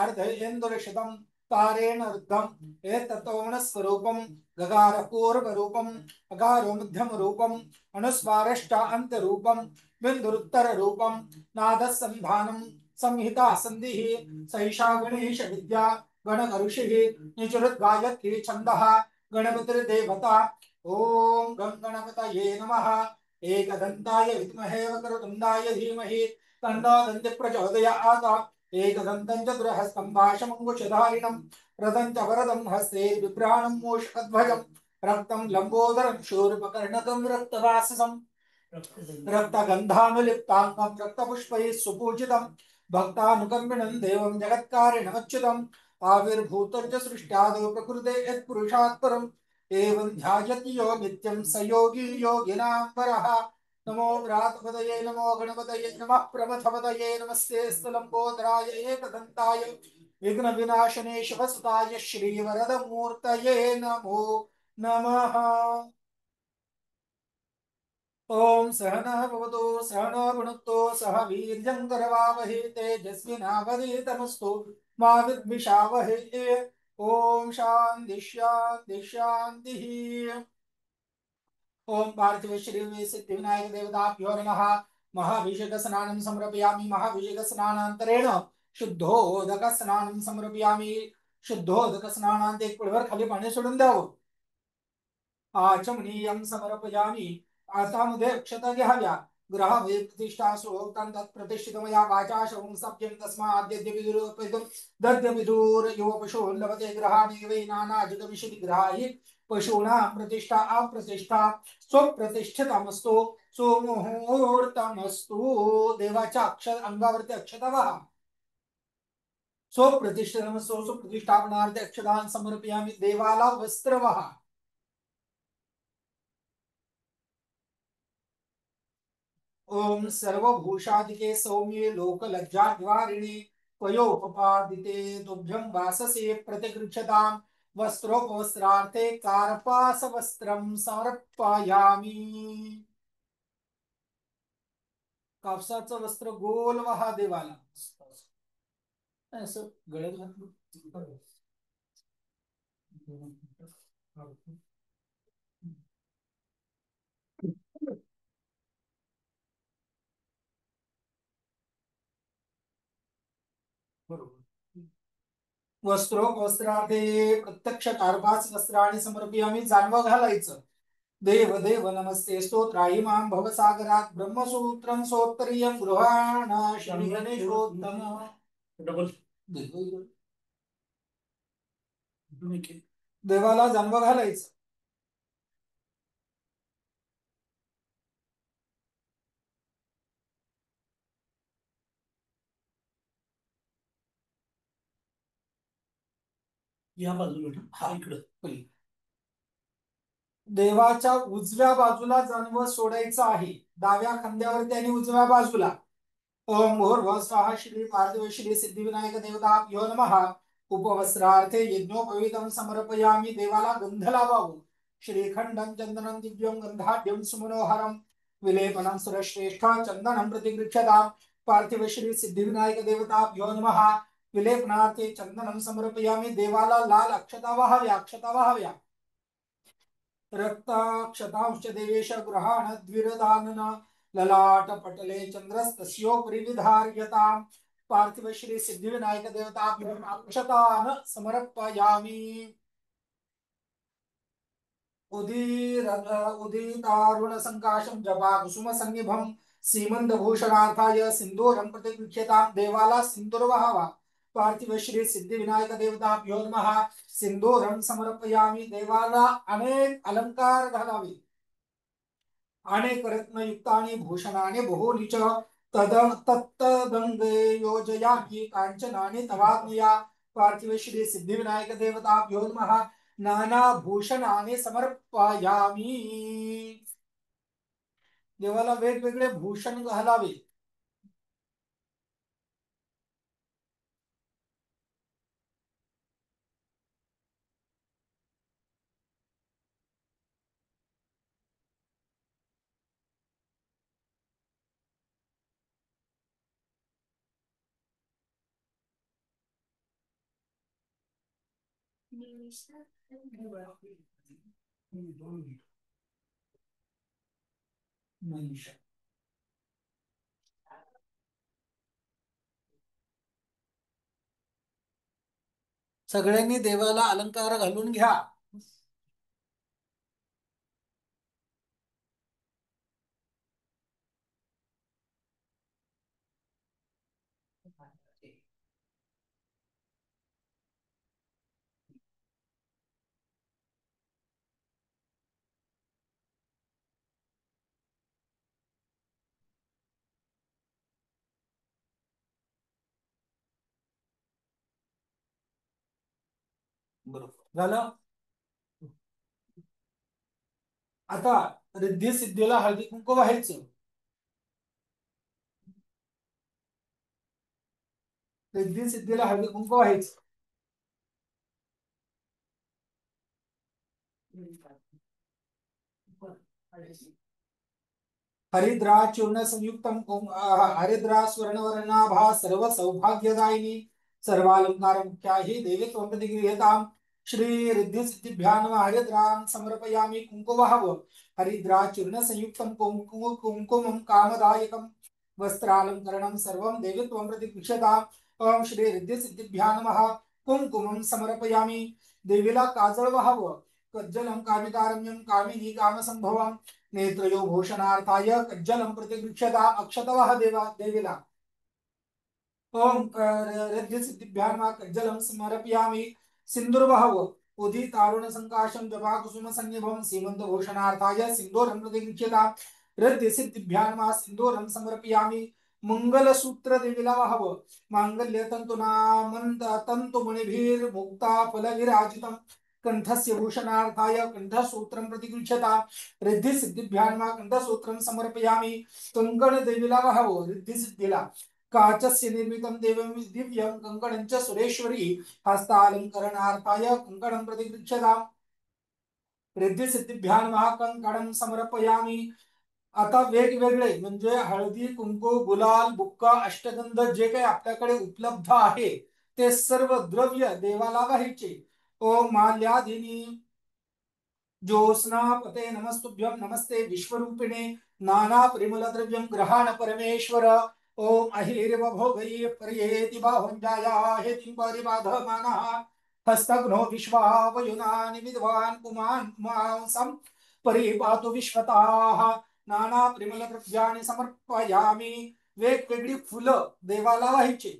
अर्धेन्दुरशतं तारेण रुद्धम् एतत्तोमणस्वरूपं गगारपूर्वरूपम् अगारो मध्यमरूपम् अनुस्वारश्च अन्तरूपं बिन्दुरुत्तररूपं नादसन्धानं संहिता सन्धिः सैषा गणेश विद्या गणकऋषिः निचुरुद्गायत्री छन्दः गणपतिर्देवता ओम गं गणपतये नमः एकदन्ताय विद्महे वक्रतुण्डाय धीमहि तन्नो दन्ति प्रचोदयात् एकदन्तं चतुर्हस्तं भाषमङ्कुशधारिणं रथं च वरदं हस्ते बिभ्राणं मूषकध्वजं रक्तं लम्बोदरं शूर्पकर्णकं रक्तवाससं रक्तगन्धानुलिप्ताङ्गं रक्तपुष्पैः सुपूजितं भक्तानुकम्पिनं देवं जगत्कारिणमच्युतम् आविर्भूतं च सृष्ट्यादौ प्रकृते यत्पुरुषात् परम् एवं ध्यायति यो नित्यं स योगी योगिनां वरः नमो व्रातपदये नमो गणपतये नमः प्रमथपदये नमस्ते स्थलम्बोदराय एकदन्ताय विघ्नविनाशने शिवसुताय श्रीवरदमूर्तये नमो नमः। ओम सहना भवतु सहना भुनक्तु सह वीर्यं करवावहै तेजस्विनावधीतमस्तु मा विद्विषावहै। ओम शांति शांति शांति। ओम पार्थिव श्री सिद्धि विनायक देवताभ्यो नमः। महाभिषेक स्नानं समर्पयामि महाभिषेक स्नानांतरेण शुद्धोदक स्नानं समर्पयामि शुद्धोदक स्नानांत एक पिळभर खाली पाणी सोडून द्यावं आचमनीयं समर्पयामि आतामध्ये अक्षता घ्याव्या ग्रह वे प्रतिष्ठा सुहोक्तं तत्प्रतिष्ठित मया वाचा शवं सत्यं तस्माद्यद्यविदुर दद्यविदुर यो पशु लभते ग्रहाणि वै नानाजितविशति ग्राहि पशूनां प्रतिष्ठा अप्रतिष्ठा स्वप्रतिष्ठितमस्तु सुमुहूर्तमस्तु देवाच्या अंगावरती अक्षता वहा स्वप्रतिष्ठितमस्तु सुप्रतिष्ठापनार्थ अक्षतान् समर्पयामि देवाला वस्त्र वहा ओम सर्वभूषादिके सौम्ये लोकलज्जाद्वारिणे त्वयोपपादिते तुभ्यं वाससे प्रतिगृह्यतां वस्त्रोपवस्त्रार्थे कार्पासवस्त्रं समर्पयामि। कापसाचं वस्त्र गोल वहा देवाला असं गळ्यात घातलं बरोबर वस्त्रोपवस्त्रार्थे प्रत्यक्ष कार्पास वस्त्राणि समर्पयामि जानवं घालायचं देव देव नमस्ते स्तोत्राहि मां भवसागरात् ब्रह्मसूत्रं सोत्तरीयं गृहाण श्री गणेशोत्तम डबल देवाला जानवं घालायचं या बाजूला हा इकडं पलीकडे. देवाच्या उजव्या बाजूला जणवत सोडायचं आहे. डाव्या खांद्यावरती आणि उजव्या बाजूला. ओम भूर्भुवः स्वाहा श्री पार्थिव श्री सिद्धिविनायक देवताभ्यो नमः. उपवस्त्रार्थे यज्ञोपवीतं समर्पयामि. देवाला गंध लावावं. श्रीखंडं चंदनं दिव्यं गंधाढ्यं सुमनोहरं विलेपनं सुरश्रेष्ठ चंदनं प्रतिगृह्यताम्. पार्थिव श्री सिद्धिविनायक देवताभ्यो नमः. विलेपनार्थे चंदनं समर्पयामि. देवाला लाल अक्षता वाहाव्या. अक्षता वाहाव्या. रक्ताक्षतांश्च देवेश गृहाण द्विरदानन ललाट पटले चंद्रस्तस्योपरि विधार्यताम्. पार्थिव श्री सिद्धिविनायक देवताभ्यो अक्षतान् समर्पयामि. उदितारुण संकाशम जपा कुसुम संनिभम सीमंतभूषणार्थाय सिंदूरं प्रतिगृह्यताम्. देवाला सिंदूर वहावा. पार्थिव श्री सिद्धिविनायक देवताभ्यो नमः. सिंदूरं समर्पयामि. देवाला अनेक अलंकार घालावे. अनेक रत्नयुक्तानि भूषणानि बहूनि च तत्तदंगे योजयामि कांचनानि तवाज्ञया. पार्थिव श्री सिद्धिविनायक देवताभ्यो नमः. नाना भूषणानि समर्पयामि. देवाला वेगवेगळे भूषण घालावे. सगळ्यांनी देवाला अलंकार घालून घ्या. बरोबर झालं. आता रिद्धी सिद्धीला हळदी कुंकू व्हायचं. रिद्धी सिद्धीला हळदी कुंकू व्हायचं. हरिद्रा चूर्ण संयुक्तम हरिद्रा स्वर्णवर्णाभा सर्व सौभाग्यदायिनी सर्वालंकार मुख्या ही देवी त्वंपतिगृह्यताम्. श्री रिद्धी सिद्धिभ्या नमः. हरिद्रां समर्पयामि. कुंकुम वहावं. हरिद्रा चूर्ण संयुक्तम कुंकुमं कामदायकं वस्त्रालंकरणं सर्वं देवी त्वंपतिगृह्यताम्. ओम श्री रिद्धी सिद्धिभ्या नमः. कुंकुमं समर्पयामि. देवीला काजळ वहावं. कज्जलं कामितारम्यं कामिनी कामसंभवम्. नेत्रयो भूषणार्थाय कज्जलं प्रतिगृह्यताम्. अक्षतवः देवीला. ओम रिद्धी सिद्धिभ्या नमः. कज्जलं समर्पयामि. सिंदूर वहावं. उदितारुण संकाशं जपा कुसुम संनिभं सीमंत भूषणार्थाय सिंदूरं प्रतिगृह्यताम्. रिद्धी सिद्धिभ्या नमः. सिंदूरं समर्पयामि. मंगलसूत्र देवीला वहावं. मांगल्य तंतुना तंतुमणिभिर्मुक्ता फलविराजितं कंठस्य भूषणार्थाय कंठसूत्रं प्रतिगृह्यताम्. रिद्धी सिद्धिभ्या नमः. कंठसूत्रं समर्पयामि. कंकण देवीला वहावं. रिद्धी सिद्धीला. काचस्य निर्मितं देवं दिव्यं कंकणं च सुरेश्वरी हस्तालंकरणार्थाय कंकणं प्रतिगृह्यताम्. रिद्धी सिद्धिभ्या नमः. कंकणं समर्पयामि. आता वेगवेगळे म्हणजे हळदी कुंकू गुलाल बुक्का अष्टगंध जे काही आपल्याकडे उपलब्ध आहे ते सर्व द्रव्य देवाला वाहायचे. ओम माल्यादिनी ज्योत्स्ना पते नमस्तुभ्यं नमस्ते विश्वरूपिणे नाना परिमल द्रव्यं ग्रहाण परमेश्वर. ओम अहिर्वभोगै पर्येति बाहुंजाया हेतिं परिबाधमानः हस्तघ्नो विश्वावयुनानि विद्वान् पुमान् पुमांसं परिपातु विश्वताः. नाना परिमल द्रव्याणि समर्पयामि. वेगवेगळी फुलं देवाला व्हायची.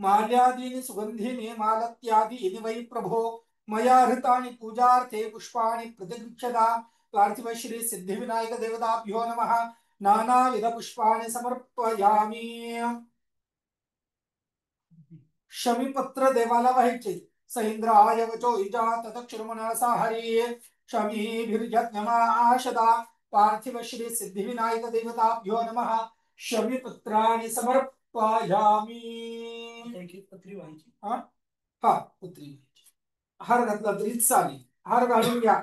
माल्यादीनि सुगंधीनि मालत्यादीनि वै प्रभो मया हृतानि पूजार्थे पुष्पाणि प्रतिगृह्यताम्. पार्थिव श्री सिद्धिविनायक देवताभ्यो नमः. नानाविध पुष्पाणि समर्पयामि. शमीपत्र देवाला व्हायचे. स इंद्राय वचो इजा ततक्षुर्मनसा हरि शमीभिर्यज्ञमाशदा पार्थिव श्री सिद्धि विनायक देवताभ्यो नमः शमीपुत्राणि समर्पयामि। एक एक पत्री व्हायची. हा हा पुत्री हार घातला तरी चालेल. हार घालून घ्या.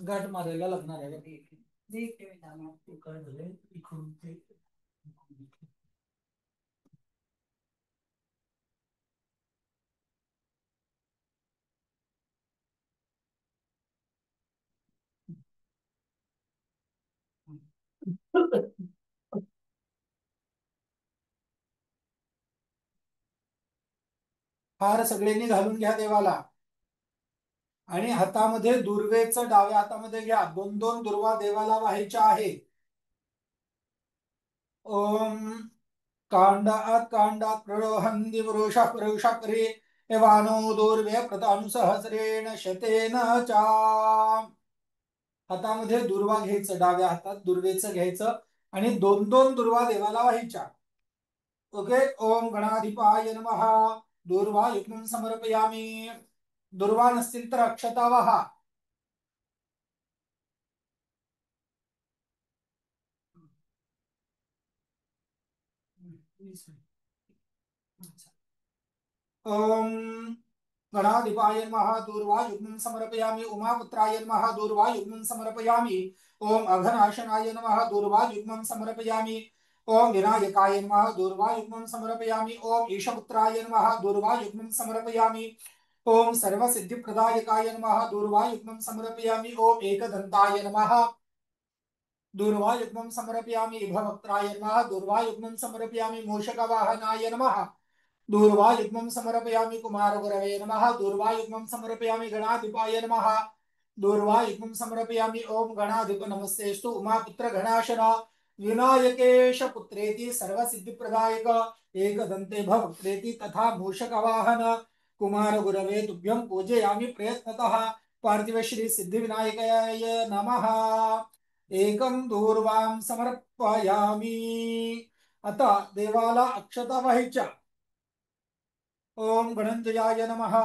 गाठ मारायला लागणार आहे. काय झालंय इकडून ते हार सगळ्यांनी घालून घ्या देवाला. आणि हातामध्ये दुर्वेचं डाव्या हातामध्ये घ्या. 2-2 दुर्वा देवाला व्हायच्या आहेत. ओम कांडात कांडात प्ररोहन्ति पुरुषः पुरुषः परे एवानो दुर्वे प्रतानुसहस्रेण शतेन चा. हातामध्ये दुर्वा घ्यायचं. डाव्या हातात दुर्वेचं घ्यायचं आणि 2-2 दुर्वा देवाला व्हायच्या. ओके. ओम गणाधिपाय नमः. दुर्वा युग्मं समर्पयामी. दुर्वा नसतील तर अक्षता वहा. ओम गणाधिपाय नमः. दूर्वा युग्मं समर्पयामि. उमापुत्राय नमः. दूर्वा युग्मं समर्पयामि. ओम अघनाशनाय नमः. दूर्वा युग्मं समर्पयामि. ओम विनायकाय नमः. दूर्वा युग्मं समर्पयामि. ओम ईशपुत्राय नमः. दूर्वा युग्मं समर्पयामि. ओम सर्वसिद्धिप्रदायकाय नमः. दूर्वा युग्मं समर्पयामि. ओम एकदन्ताय नमः. दूर्वा युग्मं समर्पयामि. भवक्त्राय नमः. दूर्वा युग्मं समर्पयामि. मूषकवाहनाय नमः. दूर्वा युग्मं समर्पयामि. कुमारगुरवे नमः. दूर्वा युग्मं समर्पयामि. गणाधिपाय नमः. दूर्वा युग्मं समर्पयामि. ओम गणाधिप नमस्तेस्तु उमापुत्र गणाशना विनायकेश पुत्रेति सर्वसिद्धिप्रदायक एकदन्ते भवक्त्रेति तथा मूषकवाहन कुमारगुरवे तुभ्यं पूजयामि प्रयत्नतः. पार्थिव श्री सिद्धिविनायकाय नमः. एकं दूर्वां समर्पयामि. आता देवाला अक्षता व्हायच्या. ओम गणंजयाय नमः.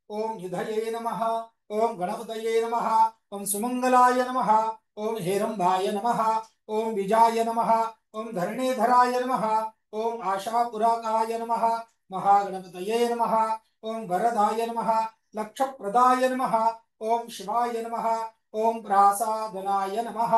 ओम युधये नमः. ओम गणपतये नमः. ओम सुमंगलाय नमः. ओम हेरंभाय नमः. ओम विजाय नमः. ओम धरणेधराय नमः. ओम आशापुराकाय नमः. महागणपतये नमः. ओम वरदाय नमः. लक्षप्रदाय नमः. ओम शिवाय नमः. ओम प्रासादनाय नमः.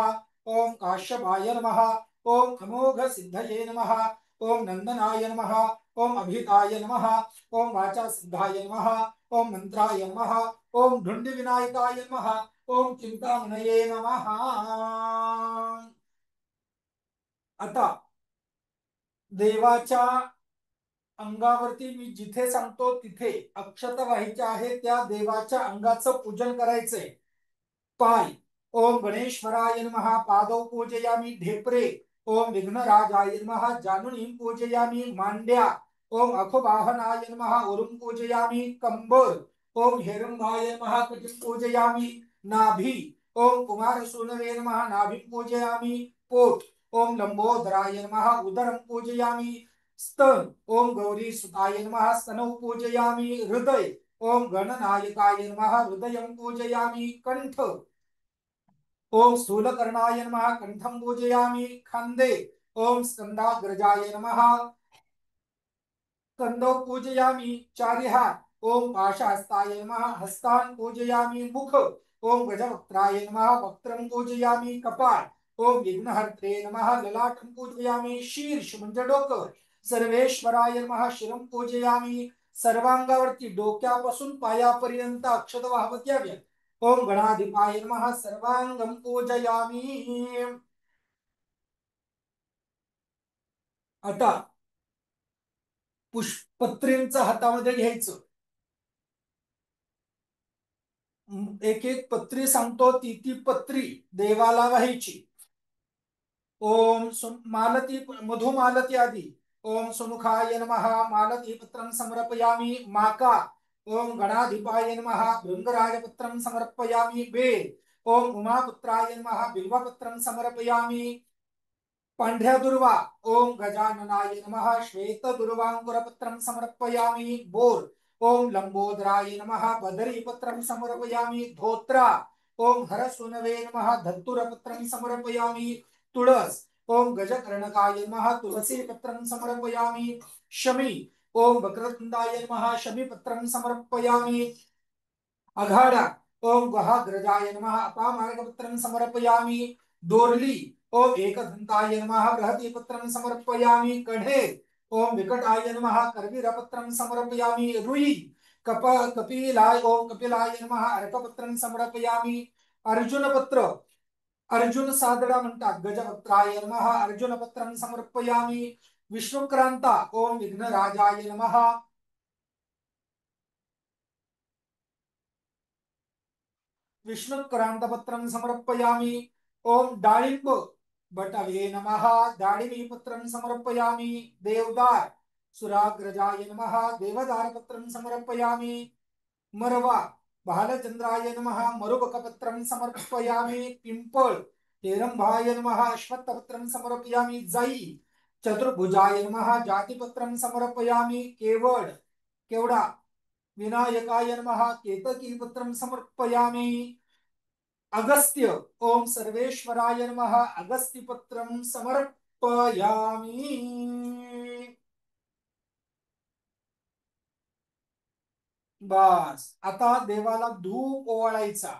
ओम काश्यपाय नमः. ओम अमोघ सिद्धये नमः. ओम नंदनाय नमः. ओम अभिताय नमः. ओम वाचा सिद्धाय नमः. ओम मंत्राय नमः. ओम ढुंडी विनायकाय नमः. ओम चिंतामणये नमः. आता देवाच्या अंगावरती मी जिथे सांगतो तिथे अक्षता व्हायच्या आहे. त्या देवाच्या अंगाचं पूजन करायचंय. पाय ओम गणेश्वराय नमः. पादौ पूजयामि. ढेपरे ओम विघ्नराजाय नमः. जानुनी पूजयामि. मांड्या ओम अखवाहनाय नमः. उरुम पूजयामि. कंबर ओम हेरंबाय नमः. कटिं पूजयामि. नाभि ओम कुमारसूनवे नमः. नाभि पूजयामि. पोट ओम लंबोदराय नमः. उदरं पूजयामि. स्तन ओम गौरी सुताय नमः. स्तनौ पूजयामि. हृदय ओम गणनायकाय नमः. हृदयं पूजयामि. कंठ ओम स्थूलकर्णाय नमः. कंठं पूजयामि. खांदे ओम स्कंदाग्रजाय नमः. स्कंदौ पूजयामि. चारि हात ओम पाशहस्ताय नमः. हस्तान् पूजयामि. मुख ओम गजवक्त्राय नमः. वक्त्रं पूजयामि. कपाळ ओम विघ्नहर्त्रे नमः. ललाटं पूजयामि. शीर्ष म्हणजे डोकं सर्वेश्वराय नमः. शिरं पूजयामि. सर्वांगावरती डोक्यापासून पायापर्यंत अक्षत वाहवत याव्या. ओम गणाधिपाय नमः. सर्वांगं पूजयामि. आता पुष्पत्रींचं हातामध्ये घ्यायचं. एक एक पत्री सांगतो. ती पत्री देवाला व्हायची. ओम मालती मधुमालती आदी ओम सुमुखाय नमः मालतीपत्रं समर्पयामि माका। ओम गणाधिपाय नमः भृंगराजपत्रं समर्पयामि बे। ओम उमापुत्राय नमः बिल्वपत्रं समर्पयामि पांढऱ्या दुर्वा। ओम गजाननाय नमः श्वेत दुर्वांकुरपत्रं समर्पयामि बोर। ओम लंबोदराय नमः बदरीपत्रं समर्पयामि धोत्रा। ओम हरसुनवे नमः धत्तुरपत्रं समर्पयामि तुळस। ओम गजकर्णकाय नमः तुलसीपत्रं समर्पयामि शमी। ओम वक्रतुंडाय नमः शमीपत्रं समर्पयामि अघाड़ा। ओम गुहाग्रजाय नमः अपामार्गपत्रं समर्पयामि दोर्ली। ओम एकदन्ताय नमः बृहतीपत्रं समर्पयामि कढ़े। ओम विकटाय नमः करवीरपत्रं समर्पयामि रुई। कपिलाय ओम कपिलाय नमः अर्कपत्रं समर्पयामि अर्जुनपत्र। अर्जुन सादडा म्हणतात गजपत्राय नमः अर्जुनपत्रं समर्पयामि विष्णुक्रांता। ओम विघ्नराजाय नमः विष्णुक्रांतपत्रं समर्पयामि ओम डाळिंब बटवे नमः दाडिमीपत्रं समर्पयामि देवदार सुराग्रजाय नमः देवदारपत्रं समर्पयामि मरवा बालचंद्राय नमः मरुबकपत्रं समर्पयामि पिंपळ हेरंभाय नमः अश्वत्थपत्रं समर्पयामि जाई चतुर्भुजाय नमः जातिपत्रं समर्पयामि केवड केवडा विनायकाय नमः केतकीपत्रं समर्पयामि अगस्त्य। ओम सर्वेश्वराय नमः अगस्त्यपत्रं समर्पयामि। बस आता देवाला धूप ओवाळायचा।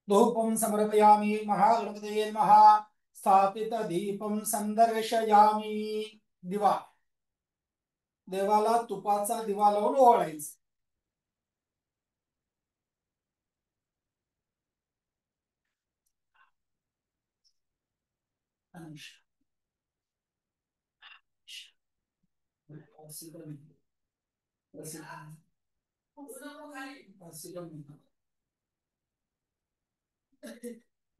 धूपं समर्पयामि महागणपतये नमः स्थापित दीपं संदर्शयामि दिवा देवाला तुपाचा दिवा लावून ओवाळायचा।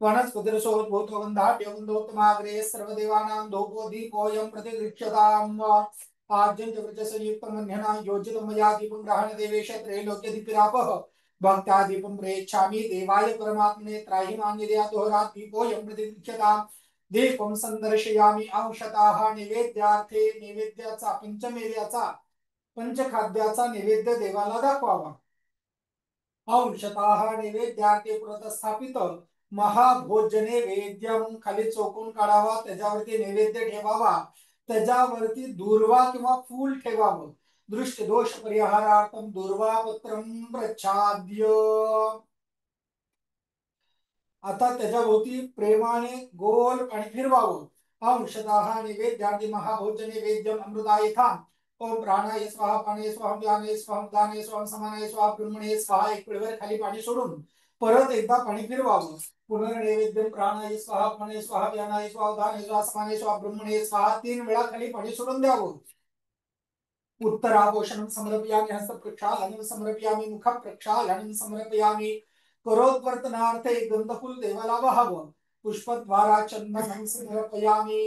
वनस्पतिरसोत् भूतगन्धाढ्यगन्धोत्तमाग्रे सर्वदेवानां धूपो दीपोऽयं प्रतिगृह्यताम् आद्यं च वृजसयुक्तमन्यना योजितं मया दीपं ग्रहण देवेश त्रैलोक्यदीपिरापः भक्त्या दीपं प्रेच्छामि देवाय परमात्मने त्राहि मां निर्यातोरात् दीपोऽयं प्रतिगृह्यताम् दीपं संदर्शयामि अंशतः नैवेद्यार्थे नैवेद्याचा पंचमेव्याचा पंचखाद्याचा नैवेद्य देवाला दाखवावा। अंशतः नैवेद्यार्थे पुरतस्थापित महाभोजने वेद्यम खाली चौकून काढावा त्याच्यावरती नैवेद्य ठेवावा त्याच्यावरती दूर्वा किंवा फूल ठेवावं दृष्ट दोष परिहारार्थम दूर्वापत्रम प्रच्छाद्य। आता त्याच्याभोवती प्रेमाने गोल आणि फिरवावं। अंशतः नैवेद्यार्थे महाभोजने वेद्यम अमृतायथा ओम प्राणाय स्वाहा पाणे स्वाहा ज्ञाने स्वाहा दाने स्वाहा समानाय स्वाहा ब्रह्मणे स्वाहा एक वेळेवर खाली पाणी सोडून परत एकदा पाणी फिरवावं। पुनर्नैवेद्यम प्राणाय स्वाहा पाणे स्वाहा ज्ञानाय स्वाहा दाने स्वाहा समानाय स्वाहा ब्रह्मणे स्वाहा 3 वेळा खाली पाणी सोडून द्यावं। उत्तराभूषणं समर्पयामि हस्तप्रक्षालनं समर्पयामि मुखप्रक्षालनं समर्पयामि करोत्वर्तनार्थे गंधफूल देवाला वाहावं। पुष्पद्वारा चंदनं समर्पयामि.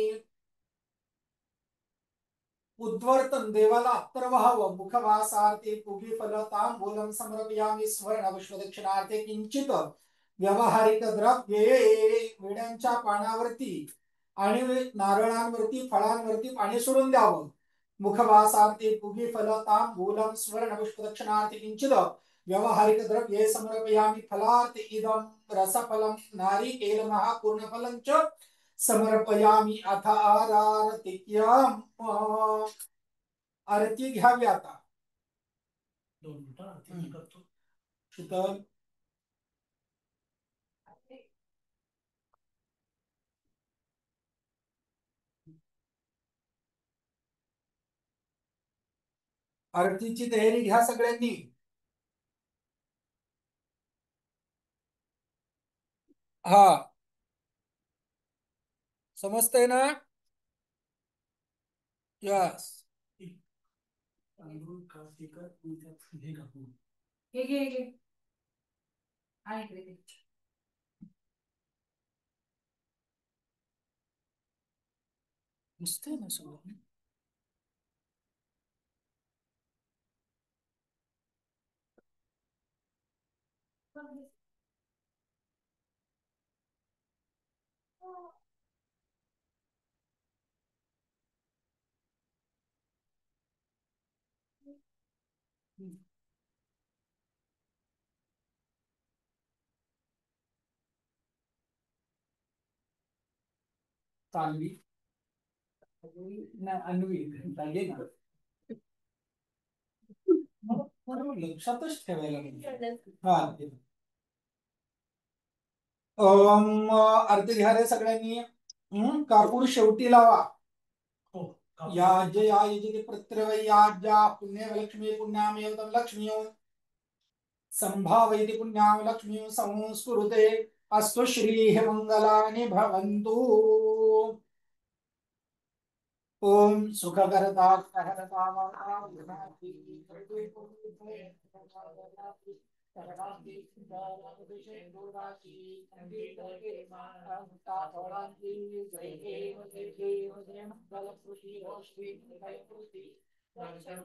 उद्वर्तन देवाला अत्तर व्हावं मुखवासार्थे पुगी फल तांबूलं समर्पयामि. स्वर्ण पुष्पदक्षिणार्थे किंचित व्यावहारिक द्रव्ये. विड्यांच्या पानावरती आणि नारळांवरती फळांवरती पाणी सोडून द्यावं. मुखवासार्थे पुगी फल तांबूलं स्वर्ण पुष्पदक्षिणार्थे किंचित व्यावहारिक द्रव्ये समर्पयामि. फलार्थे इदं रसफलं नारिकेल महापूर्णफलं च समर्पयामि. अथ आरारतिक्यम. आरती घ्यावी आता. 2 मिनिटं आरती करतो. शीतल आरतीची तयारी घ्या सगळ्यांनी. हा समजतंय ना? यस. तांदूळ कार्तिक हे घालून हे घे घे आणि इकडे घे. मस्त आहे ना सगळं. तानवी ना अन्वी घंटा घे ना. बरोबर लक्षातच ठेवायला पाहिजे. हा आरती घ्या रे सगळ्यांनी. कापूर शेवटी लावा. हो या जे या यजते प्रत्यवया पुण्यलक्ष्मी पुण्यामेव लक्ष्मी संभावयति पुण्यां लक्ष्मी संस्कुरुते. अस्तु श्रीः मंगलानि भवन्तु. ओम सुखकरता सहरता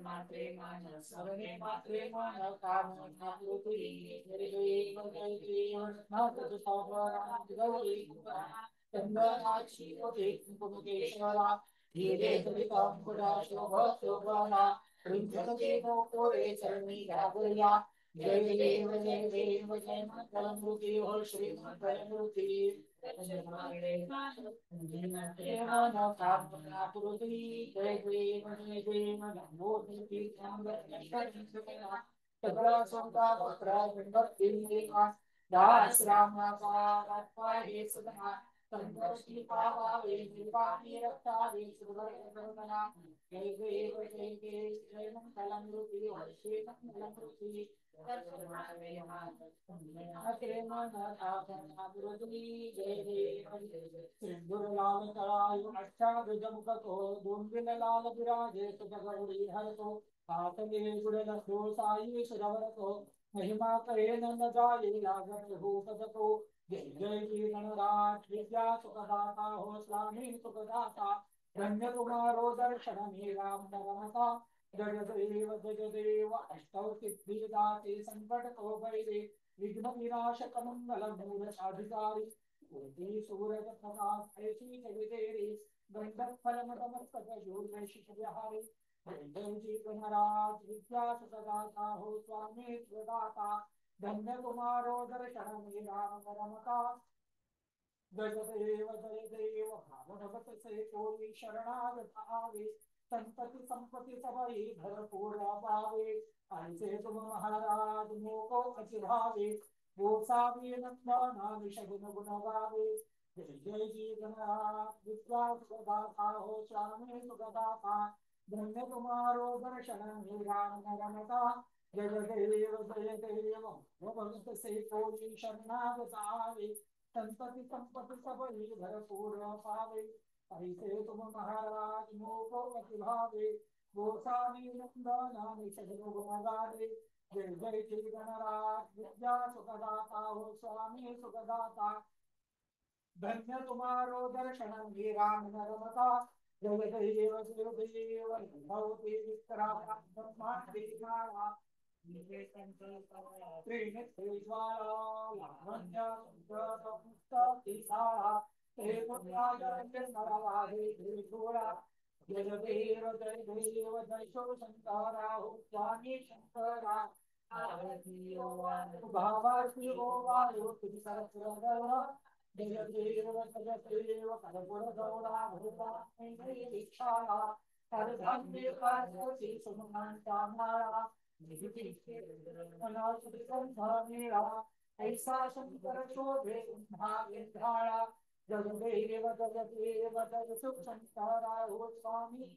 मात्रे मान सर्वे मात्रे मान काम नाकृति चंद्राक्षी कुमुदेश्वरा धीरे धरितां पुरा शोभा शोभना रुंजते मोकोरे चरणी गागुर्या. जय देव जय देव जय मंगलमूर्ति हो श्री मंगलमूर्ति. जय देव जय देव नमोऽस्तुते सगळा संसार वक्र दास रामाचा हे सुधा संतोषी पावावे कृपाने रक्षावे सुवर्णना. जय देव जय देव जय मंगलमूर्ति श्री मंगलमूर्ति. जय देव सिंधुरलाल तळायु अष्टाभुजमुखतो दोंबिललाल विराजे सुजगौरी हरतो. हातले गुडलसो साई सुरवरतो महिमा कळेन न जाये लागत भूपदतो. जय जय श्री गणराज विद्या सुखदाता हो स्वामी सुखदाता. धन्य तुम्हारो दर्शन मेरा रमता. जय देव अष्टौ सिद्धिदाते संकट को भैरे विघ्न विनाशक मंगल मूल साधिकारी. कोटि सूरज प्रकाश ऐसी जगतेरी गंधर्व फल मदमस्तक योगेश विहारी. जय जय श्री गणराज विद्या सुखदाता हो स्वामी सुखदाता. धन्य तुम्हारो दर्शन मेरा रमता. जय देव भागवत से कोई शरणागत आवे. संपत्ति संपत्ति सबई भरपूर पावे. ऐसे तुम महाराज मोको अति भावे. गोसावी नंदना निषगुन गुण गावे. जय जय जी गणराज विद्या सुखदाता हो स्वामी सुखदाता. धन्य तुम्हारो दर्शन मेरा रमता. जय देव भगवत से कोई शरणागत आवे. संपत्ति संपत्ति सबई भरपूर पावे. ऐसे तुम महाराज मोको अति भावे. गोसावी नंदना निषगुन गुण गावे. जय जय श्री गणराज विद्या सुखदाता हो स्वामी सुखदाता. धन्य तुम्हारो दर्शन हे राम नरमता जय देव देव भवती विस्तरा ब्रह्मांडी माला त्रिनेत्री ज्वाला लावण्य सुंदर मुक्ता सारा हे पुण्याजय नरवाहे त्रिशूला जय देव जय शिव शंकरा हो स्वामी शंकरा भावार्थी हो वायो तुझी सरस्वती जय देव करपुर गौरा भूता दीक्षाला हर धान्य पार्वती सुमंता मारा ऐसा शंकर शोभे भाग्यधारा जगदेव जग सुख शंकरा हो स्वामी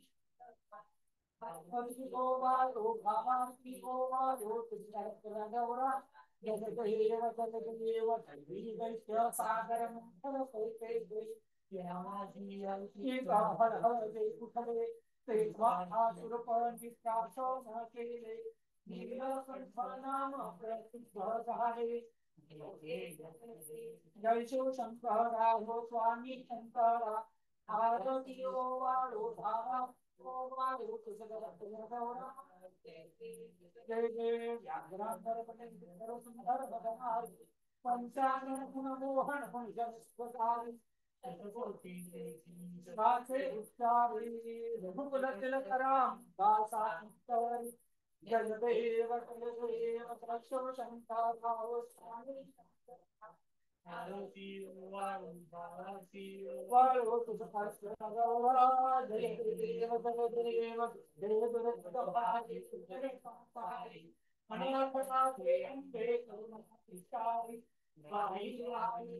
वालो भावार्थी हो वालो तुझी सरस्वती गौरा जगदेव सागर मंथन कैसे हर हर जय कुठले ते स्वाहासुरपण निष्काशो न केले नीलकंठनाम प्रसिद्ध झाले जय शिव शंकरा हो स्वामी शंकरा आरती ओ वाळो भावा ओ वाळो तुझगौरा जय जय व्याघ्रांतर पटे सुंदर भगवान पंचानन गुण मोहन पंचस्वतारी वाचे उच्चारी रघुकुल तिलकराम दासांतरी जय देव शिव शंकरा हो स्वामी वाळो तुझ गौरा जय देव जय दुर्गभारी अनाथनाथे अंबे करुणाधिकारी वाही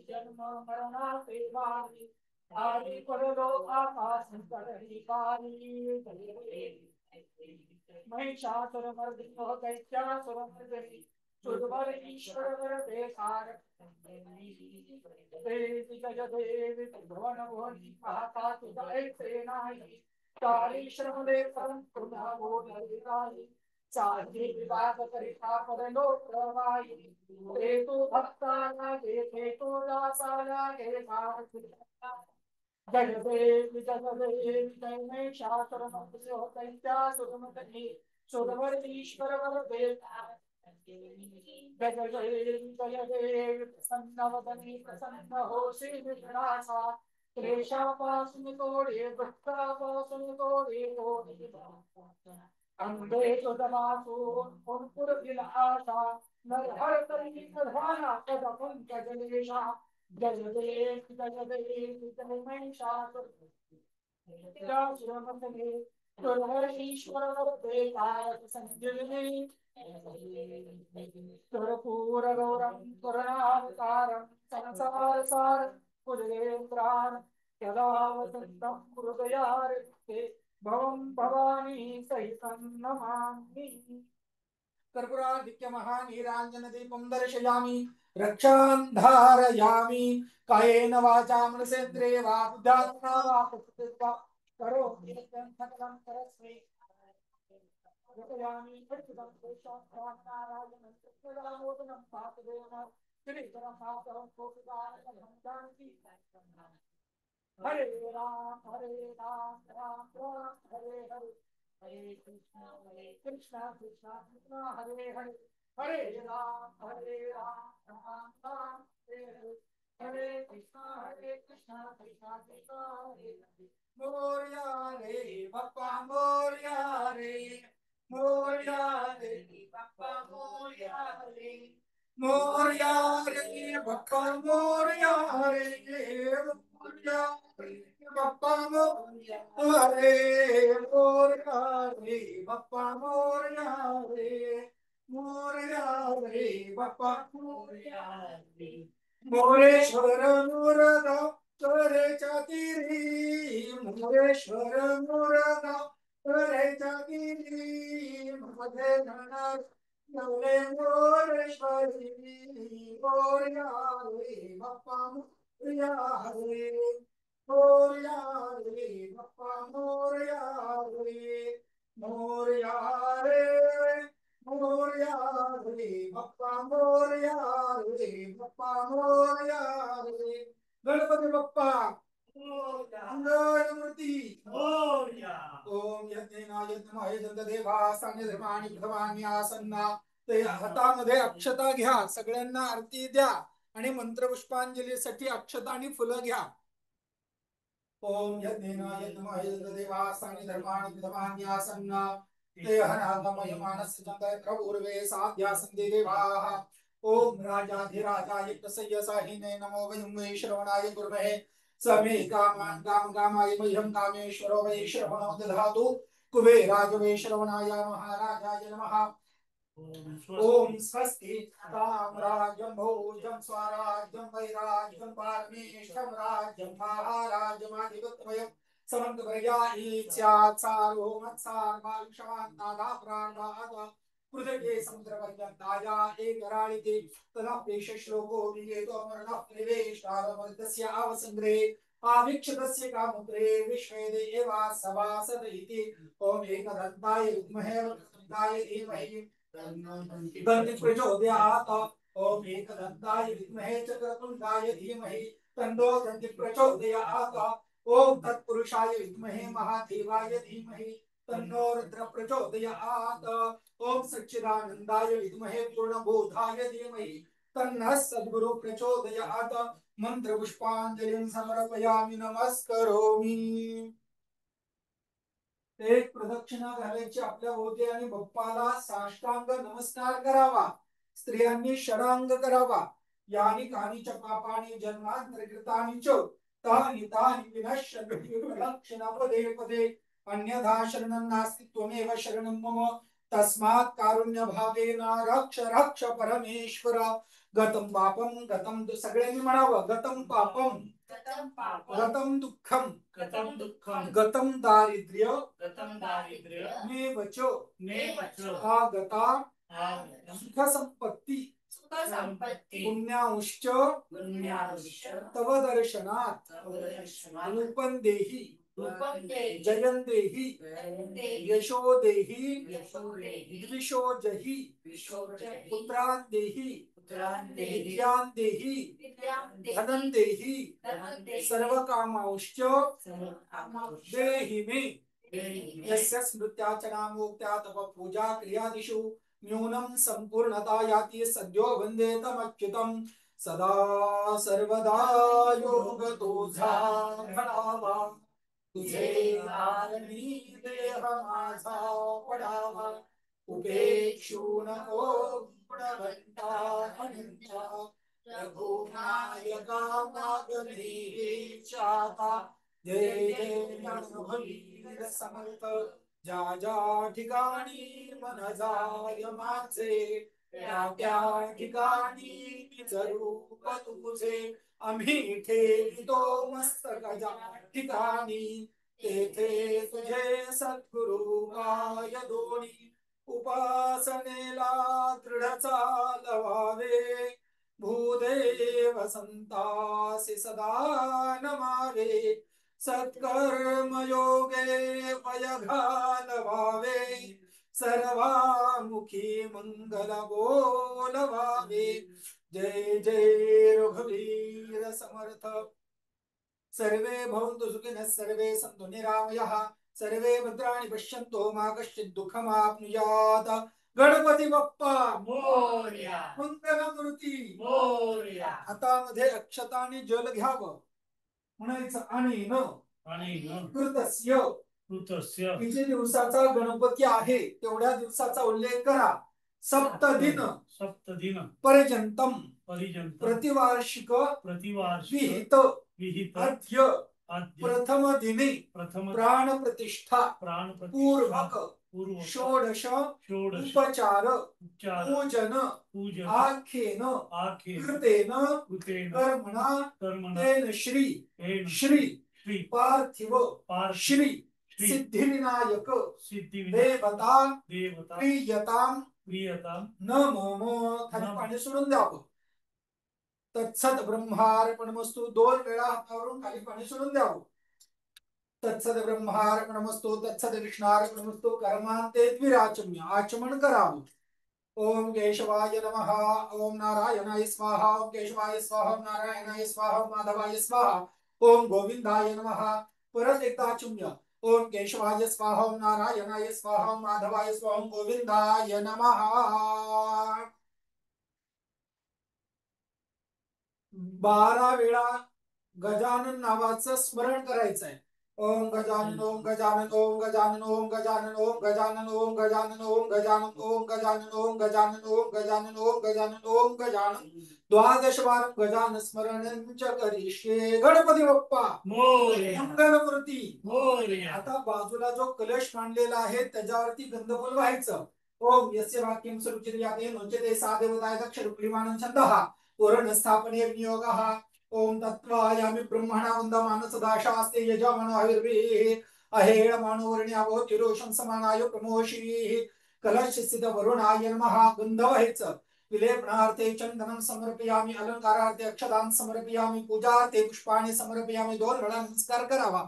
जन्म मरणाचे वारी आदि परलो आकाश संकटहिकारी महिषासुरमर्दिनो दैत्यासुरमर्दिनी सुरवर ईश्वर देखार देवी जय देवी भुवन भुवनी पाता तुझे सेनाई काली श्रम दे परम कृपा हो नरिकाई साधी विवाद करिता परलोक प्रवाई ते तू भक्ताला देखे तू दासाला देखार जय देवी जय महिषासुरमर्दिनी दैत्यासुरमर्दिनी सुरवर ईश्वर वर देखार जय देव प्रसन्नवदनी प्रसन्न होशी विघ्नासा क्लेशापासून तोडे दुःखापासून तोडे अंबे तुझमासून पुरपुरतील आशा नरहर तरी प्रधाना पदपंच जलेशा जय देव जय महिषासुर सुरवर ईश्वर देखार संजीवनी कर्पूरगौरं करुणावतारं संसारसारं कुलेन्द्रान् यदा वसन्तं हृदयारते भवं भवानी सहितं नमामि कर्पूराधिक्य महानीराञ्जन दीपं दर्शयामि रक्षां धारयामि कायेन वाचा मनसेन्द्रिये वा बुद्ध्यात्मना वा प्रकृतिर्वा करोमि यत्तं सकलं परस्मै हरे राम राम राम हरे हरे हरे कृष्णा कृष्णा कृष्णा हरे हरे हरे राम राम राम हरे हरे हरे कृष्णा कृष्णा कृष्णा हरे हरे मोरया रे बप्पा मोरया रे बप्पा मोरया रे बप्पा मोरया रे बप्पा मोरया रे बप्पा मोरया रे बप्पा मोरया रे मोरेश्वर मुरगाव करेच्या तिरी मोरेश्वर मुरगाव करेच्या तिरी मध्ये धणार नवले मोरेश्वरी मोरया रे बाप्पा मोरया रे मोरया रे बाप्पा मोरया रे मोरया रे मोरया रे बाप्पा मोरया रे बाप्पा मोरया रे गणपती यजन्त देवास्तानि धर्माणि प्रथमान्यासन्ना. ते हातामध्ये अक्षता घ्या, सगळ्यांना आरती द्या आणि मंत्रपुष्पांजलीसाठी अक्षता आणि फुलं घ्या. ओम यज्ञेन यज्ञमः यजन्त देवास्तानि धर्माणि प्रथमान्यासन्ना. ते हनागमयमानस्य चन्द्रपूर्वे साध्यासन्ति देवाः. ओम राजाधिराजाय प्रसय्यसाहिने नमो वयं वै श्रवणाय कुर्महे. समे कामान् कामकामाय मह्यं कामेश्वरो वै श्रवणो दधातु. कुबेराय वै श्रवणाय महाराजाय नमः. ओम स्वस्ति रामराज्यं भोजं स्वराज्यं वैराज्यं पारमेष्ठं राज्यं महाराज्यमाधिपत्यमयं समन्तप्रजायि स्यात् सार्वभौमत्सार्वांशवान्नादा प्राणाद पृथ्वी समुद्रपर्यन्ताया एकराळिते तदाप्येष श्लोको विजेतो अमरणः परिवेष्टारमर्तस्य आवसङ्ग्रे आवीक्षतस्य कामुद्रे विश्वे देवा सभासद इति. ओम एकदन्ताय विद्महे वक्रतुण्डाय धीमहि तन्नो प्रचोदयात्. ओम एकदन्ताय विद्महे चक्रतुण्डाय धीमहि तन्नो प्रचोदयात्. ओम तत्पुरुषाय विद्महे महादेवाय धीमहि तन्नो रुद्र प्रचोदयात्. ओम सच्चिदानंदाय विद्महे पूर्णबोधाय धीमहि तन्नः सद्गुरु प्रचोदयात्. मंत्र पुष्पांजलिं समर्पयामि नमस्करोमि. एक प्रदक्षिणा घालायची आपल्या भोवती आणि बाप्पाला साष्टांग नमस्कार करावा. स्त्रियांनी षडांग करावा. यानी कानीच पापानि जन्मांतरकृतानि च तानि तानि विनश्यन्ति प्रदक्षिणा पदे पदे. अन्यथा शरणं नास्ति त्वमेव शरणं मम तस्मात् कारुण्य भावेन रक्ष रक्ष परमेश्वर. गतं पापं गतं सगळ्यांनी म्हणावं. गतं पापं गतं दुःखं गतं दारिद्र्य मे वचो आगता सुख संपत्ति पुण्यांश्च तव दर्शनात् रूपं देहि जयं देहि यशो देहि द्विषो जहि पुत्रान् देहि विद्यान् देहि धनं देहि सर्वकामांश्च देहि मे. यस्य स्मृत्याचनामोक्त्या तव पूजा क्रियादिषु न्यूनं संपूर्णता याति सद्यो वन्देतमच्युतं. सदा सर्वदा योगतो झाडावा तुझे आरणी देह माझा पडावा. उपेक्षू नको गुणवंता अनंता रघुनायका मागणी चाता. जय जय अनुभवीर समर्थ ज्या ज्या ठिकाणी मन जाय माझे त्या त्या ठिकाणी जरूप तुझे. आम्ही ठेवितो मस्तक ज्या ठिकाणी तेथे तुझे सद्गुरु पाय दोनी. उपासनेला दृढ चालवावे भूदेव संतासी सदा नमावे. सत्कर्म योगे पय घालवावे सर्वामुखी मंगल बोलवावे. जय जय रघुवीर समर्थ. सर्वे भवन्तु सुखिनः सर्वे सन्तु निरामयाः सर्वे भद्राणि पश्यन्तु मा कश्चित् दुःखमाप्नुयात्. गणपती बाप्पा मोरया. मंगलमूर्ती मोरया. हातामध्ये अक्षताने जल घ्यावं. म्हणायचं आणि न कृतस्य किती दिवसाचा गणपती आहे तेवढ्या दिवसाचा उल्लेख करा. सप्तदिन पर्यंतम प्रतिवार्षिक विहित अद्य प्रथम दिने प्राण प्रतिष्ठा पूर्वक षोडश उपचार पूजन आख्येन कृतेन कर्मणा तेन श्री पार्थिव श्री सिद्धिविनायक देवता प्रियताम न मम. खाली पाणी सोडून द्यावं. तत्सद ब्रह्मार्पणमस्तु. 2 वेळा हातावरून खाली पाणी सोडून द्यावं. तत्सद ब्रह्मार्पणमस्तु तत्सद कृष्णार्पणमस्तु. कर्मांते द्विराचम्य आचमन करावं. ओम केशवाय नमः. ओम नारायणाय स्वाहा. ओम केशवाय स्वाहा. ओम नारायणाय स्वाहा. ओम माधवाय स्वाहा. ओम गोविंदाय नमः. परत एकदा आचम्य. ओम केशवाय स्वाहा, ओम नारायणाय स्वाहा, ओम माधवाय स्वाहा, ओम गोविंदाय नमः. 12 वेळा गजानन नावाचं स्मरण करायचं आहे. ओम गजानन ओम गजानन ओम गजानन ओम गजानन ओम गजानन ओम गजानन ओम गजानन ओम गजानन ओम गजानन ओम गजानन ओम गजानन ओम गजानन 12 वार गजानन स्मरण करिष्ये. गणपती बाप्पा मोरया. मंगलमूर्ती मोरया. आता बाजूला जो कलश मांडलेला आहे त्याच्यावरती गंधफूल व्हायचं. ओम यस्य वाक्यं सुरुचिर्याते नोचते सा देवताय दक्ष रुक्मिमानं छन्दः पूर्ण स्थापने विनियोगः. ओम तत्वायामि ब्रह्मणा वन्दमानस दाशास्ते यजमानो हविर्भिः अहेळ मानोवर्ण्यावो तिरोषं समानाय प्रमोषिः. कलश स्थित वरुणाय नमः. गंध व्हायचं. विलेपनार्थे चंदनं समर्पयामि, अलंकारार्थे अक्षतां समर्पयामि, पूजार्थे पुष्पाणि समर्पयामि. 2 वेळा नमस्कार करावा.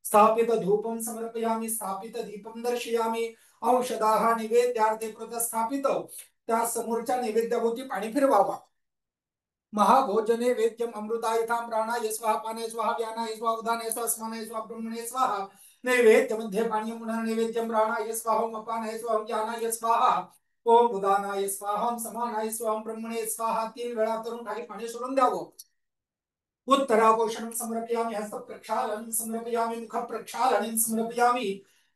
स्थापित धूपं समर्पयामि, स्थापित दीपं दर्शयामि. औषधाः नैवेद्यार्थे प्रतस्थापित त्या समोरच्या नैवेद्याभोवती पाणी फिरवावा. महाभोजने वेद्यम अमृतायथां प्राणाय स्वाहा, पानाय स्वाहा, व्यानाय स्वाहा, उदानाय स्वाहा, स्मरणाय स्वाहा, ब्रह्मणे स्वाहा. नैवेद्य मध्ये पाणी पुनः नैवेद्यम प्राणाय स्वाहा, ओम अपानाय स्वाहा, ज्ञानाय स्वाहा, ओम उदानाय स्वाहा, ओम समानाय स्वाहा, ब्रह्मणे स्वाहा. 3 वेळा करून काही पाणी सोडून द्यावं. उत्तरापोषणं समर्पयामि, हस्त प्रक्षालनं समर्पयामि, मुख प्रक्षालनं समर्पयामि.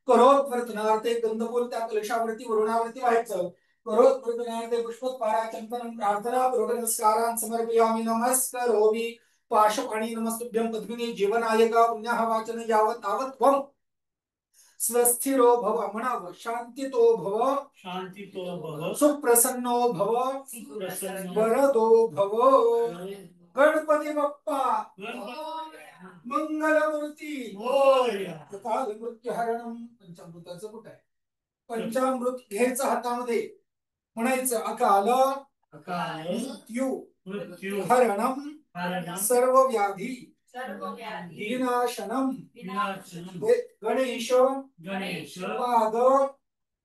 करोत्वर्तनार्थे गंधफूल त्या कलशावरती वरुणावरती व्हायचं. करोत्वर्तनार्थे पुष्पोत्पारा चंदनं प्रार्थना पूर्वक नमस्कारान् समर्पयामि. नमस्करोमि पाशपाणि नमस्तुभ्यं पद्मिनी जीवनायका पुण्यः वाचन यावत् तावत् त्वं स्वस्थिरो भव. म्हणावं शांतितो भव, शांतितो भव. सुप्रसन्नो भव, सुप्रसन्न. वरदो भव. गणपती बाप्पा गणपती. मंगलमूर्ती मोरया. काल मृत्युहरणं. पंचामृताचं कुठं आहे? पंचामृत घ्यायचं हातामध्ये. म्हणायचं अकाल अकाल मृत्यू मृत्यू हरणं हरणं सर्व व्याधी सर्व व्याधी विनाशनम. विनाशनम. गणेश गणेश पाद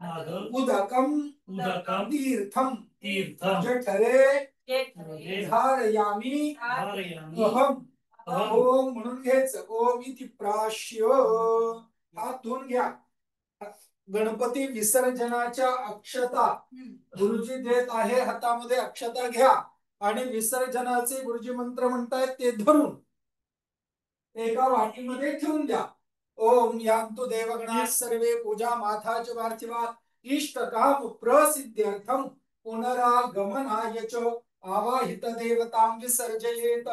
पाद उदकम उदकम तीर्थम तीर्थम जठरे जठरे धारयामि धारयामि अहम. अहम. ओम म्हणून घ्यायचं. ओम इति प्राश्य. हात धुवून घ्या. गणपती विसर्जनाच्या अक्षता गुरुजी देत आहे हातामध्ये. अक्षता घ्या आणि विसर्जनाचे गुरुजी मंत्र म्हणतायत ते धरून एका वाटीमध्ये ठेवून द्या. ओम यांतु देवगणा सर्वे पूजा माथाच पार्थिवा इष्ट काम प्रसिद्ध्यर्थम पुनरागमनाय च आवाहित देवतां विसर्जयेत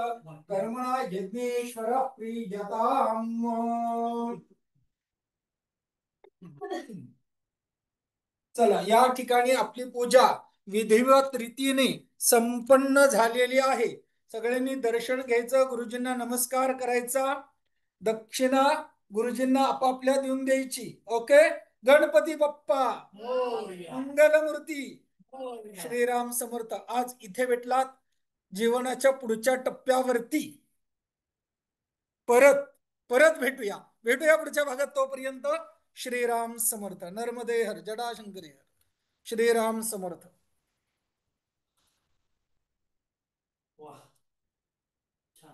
कर्मणा यज्ञेश्वर प्रीयताम. चला या ठिकाणी आपली पूजा विधिवत रीतीने संपन्न झालेली आहे. सगळ्यांनी दर्शन घ्यायचं, गुरुजींना नमस्कार करायचा, दक्षिणा गुरुजींना आपापल्या देऊन द्यायची. ओके. गणपती बाप्पा मोरया. मंगलमूर्ती मोरया. श्रीराम समर्थ. आज इथे भेटलात. जीवनाच्या पुढच्या टप्प्यावरती परत परत भेटूया पुढच्या भागात. तोपर्यंत श्रीराम समर्थ. नर्मदे हर, जडाशंकरी हर. श्रीराम समर्थ.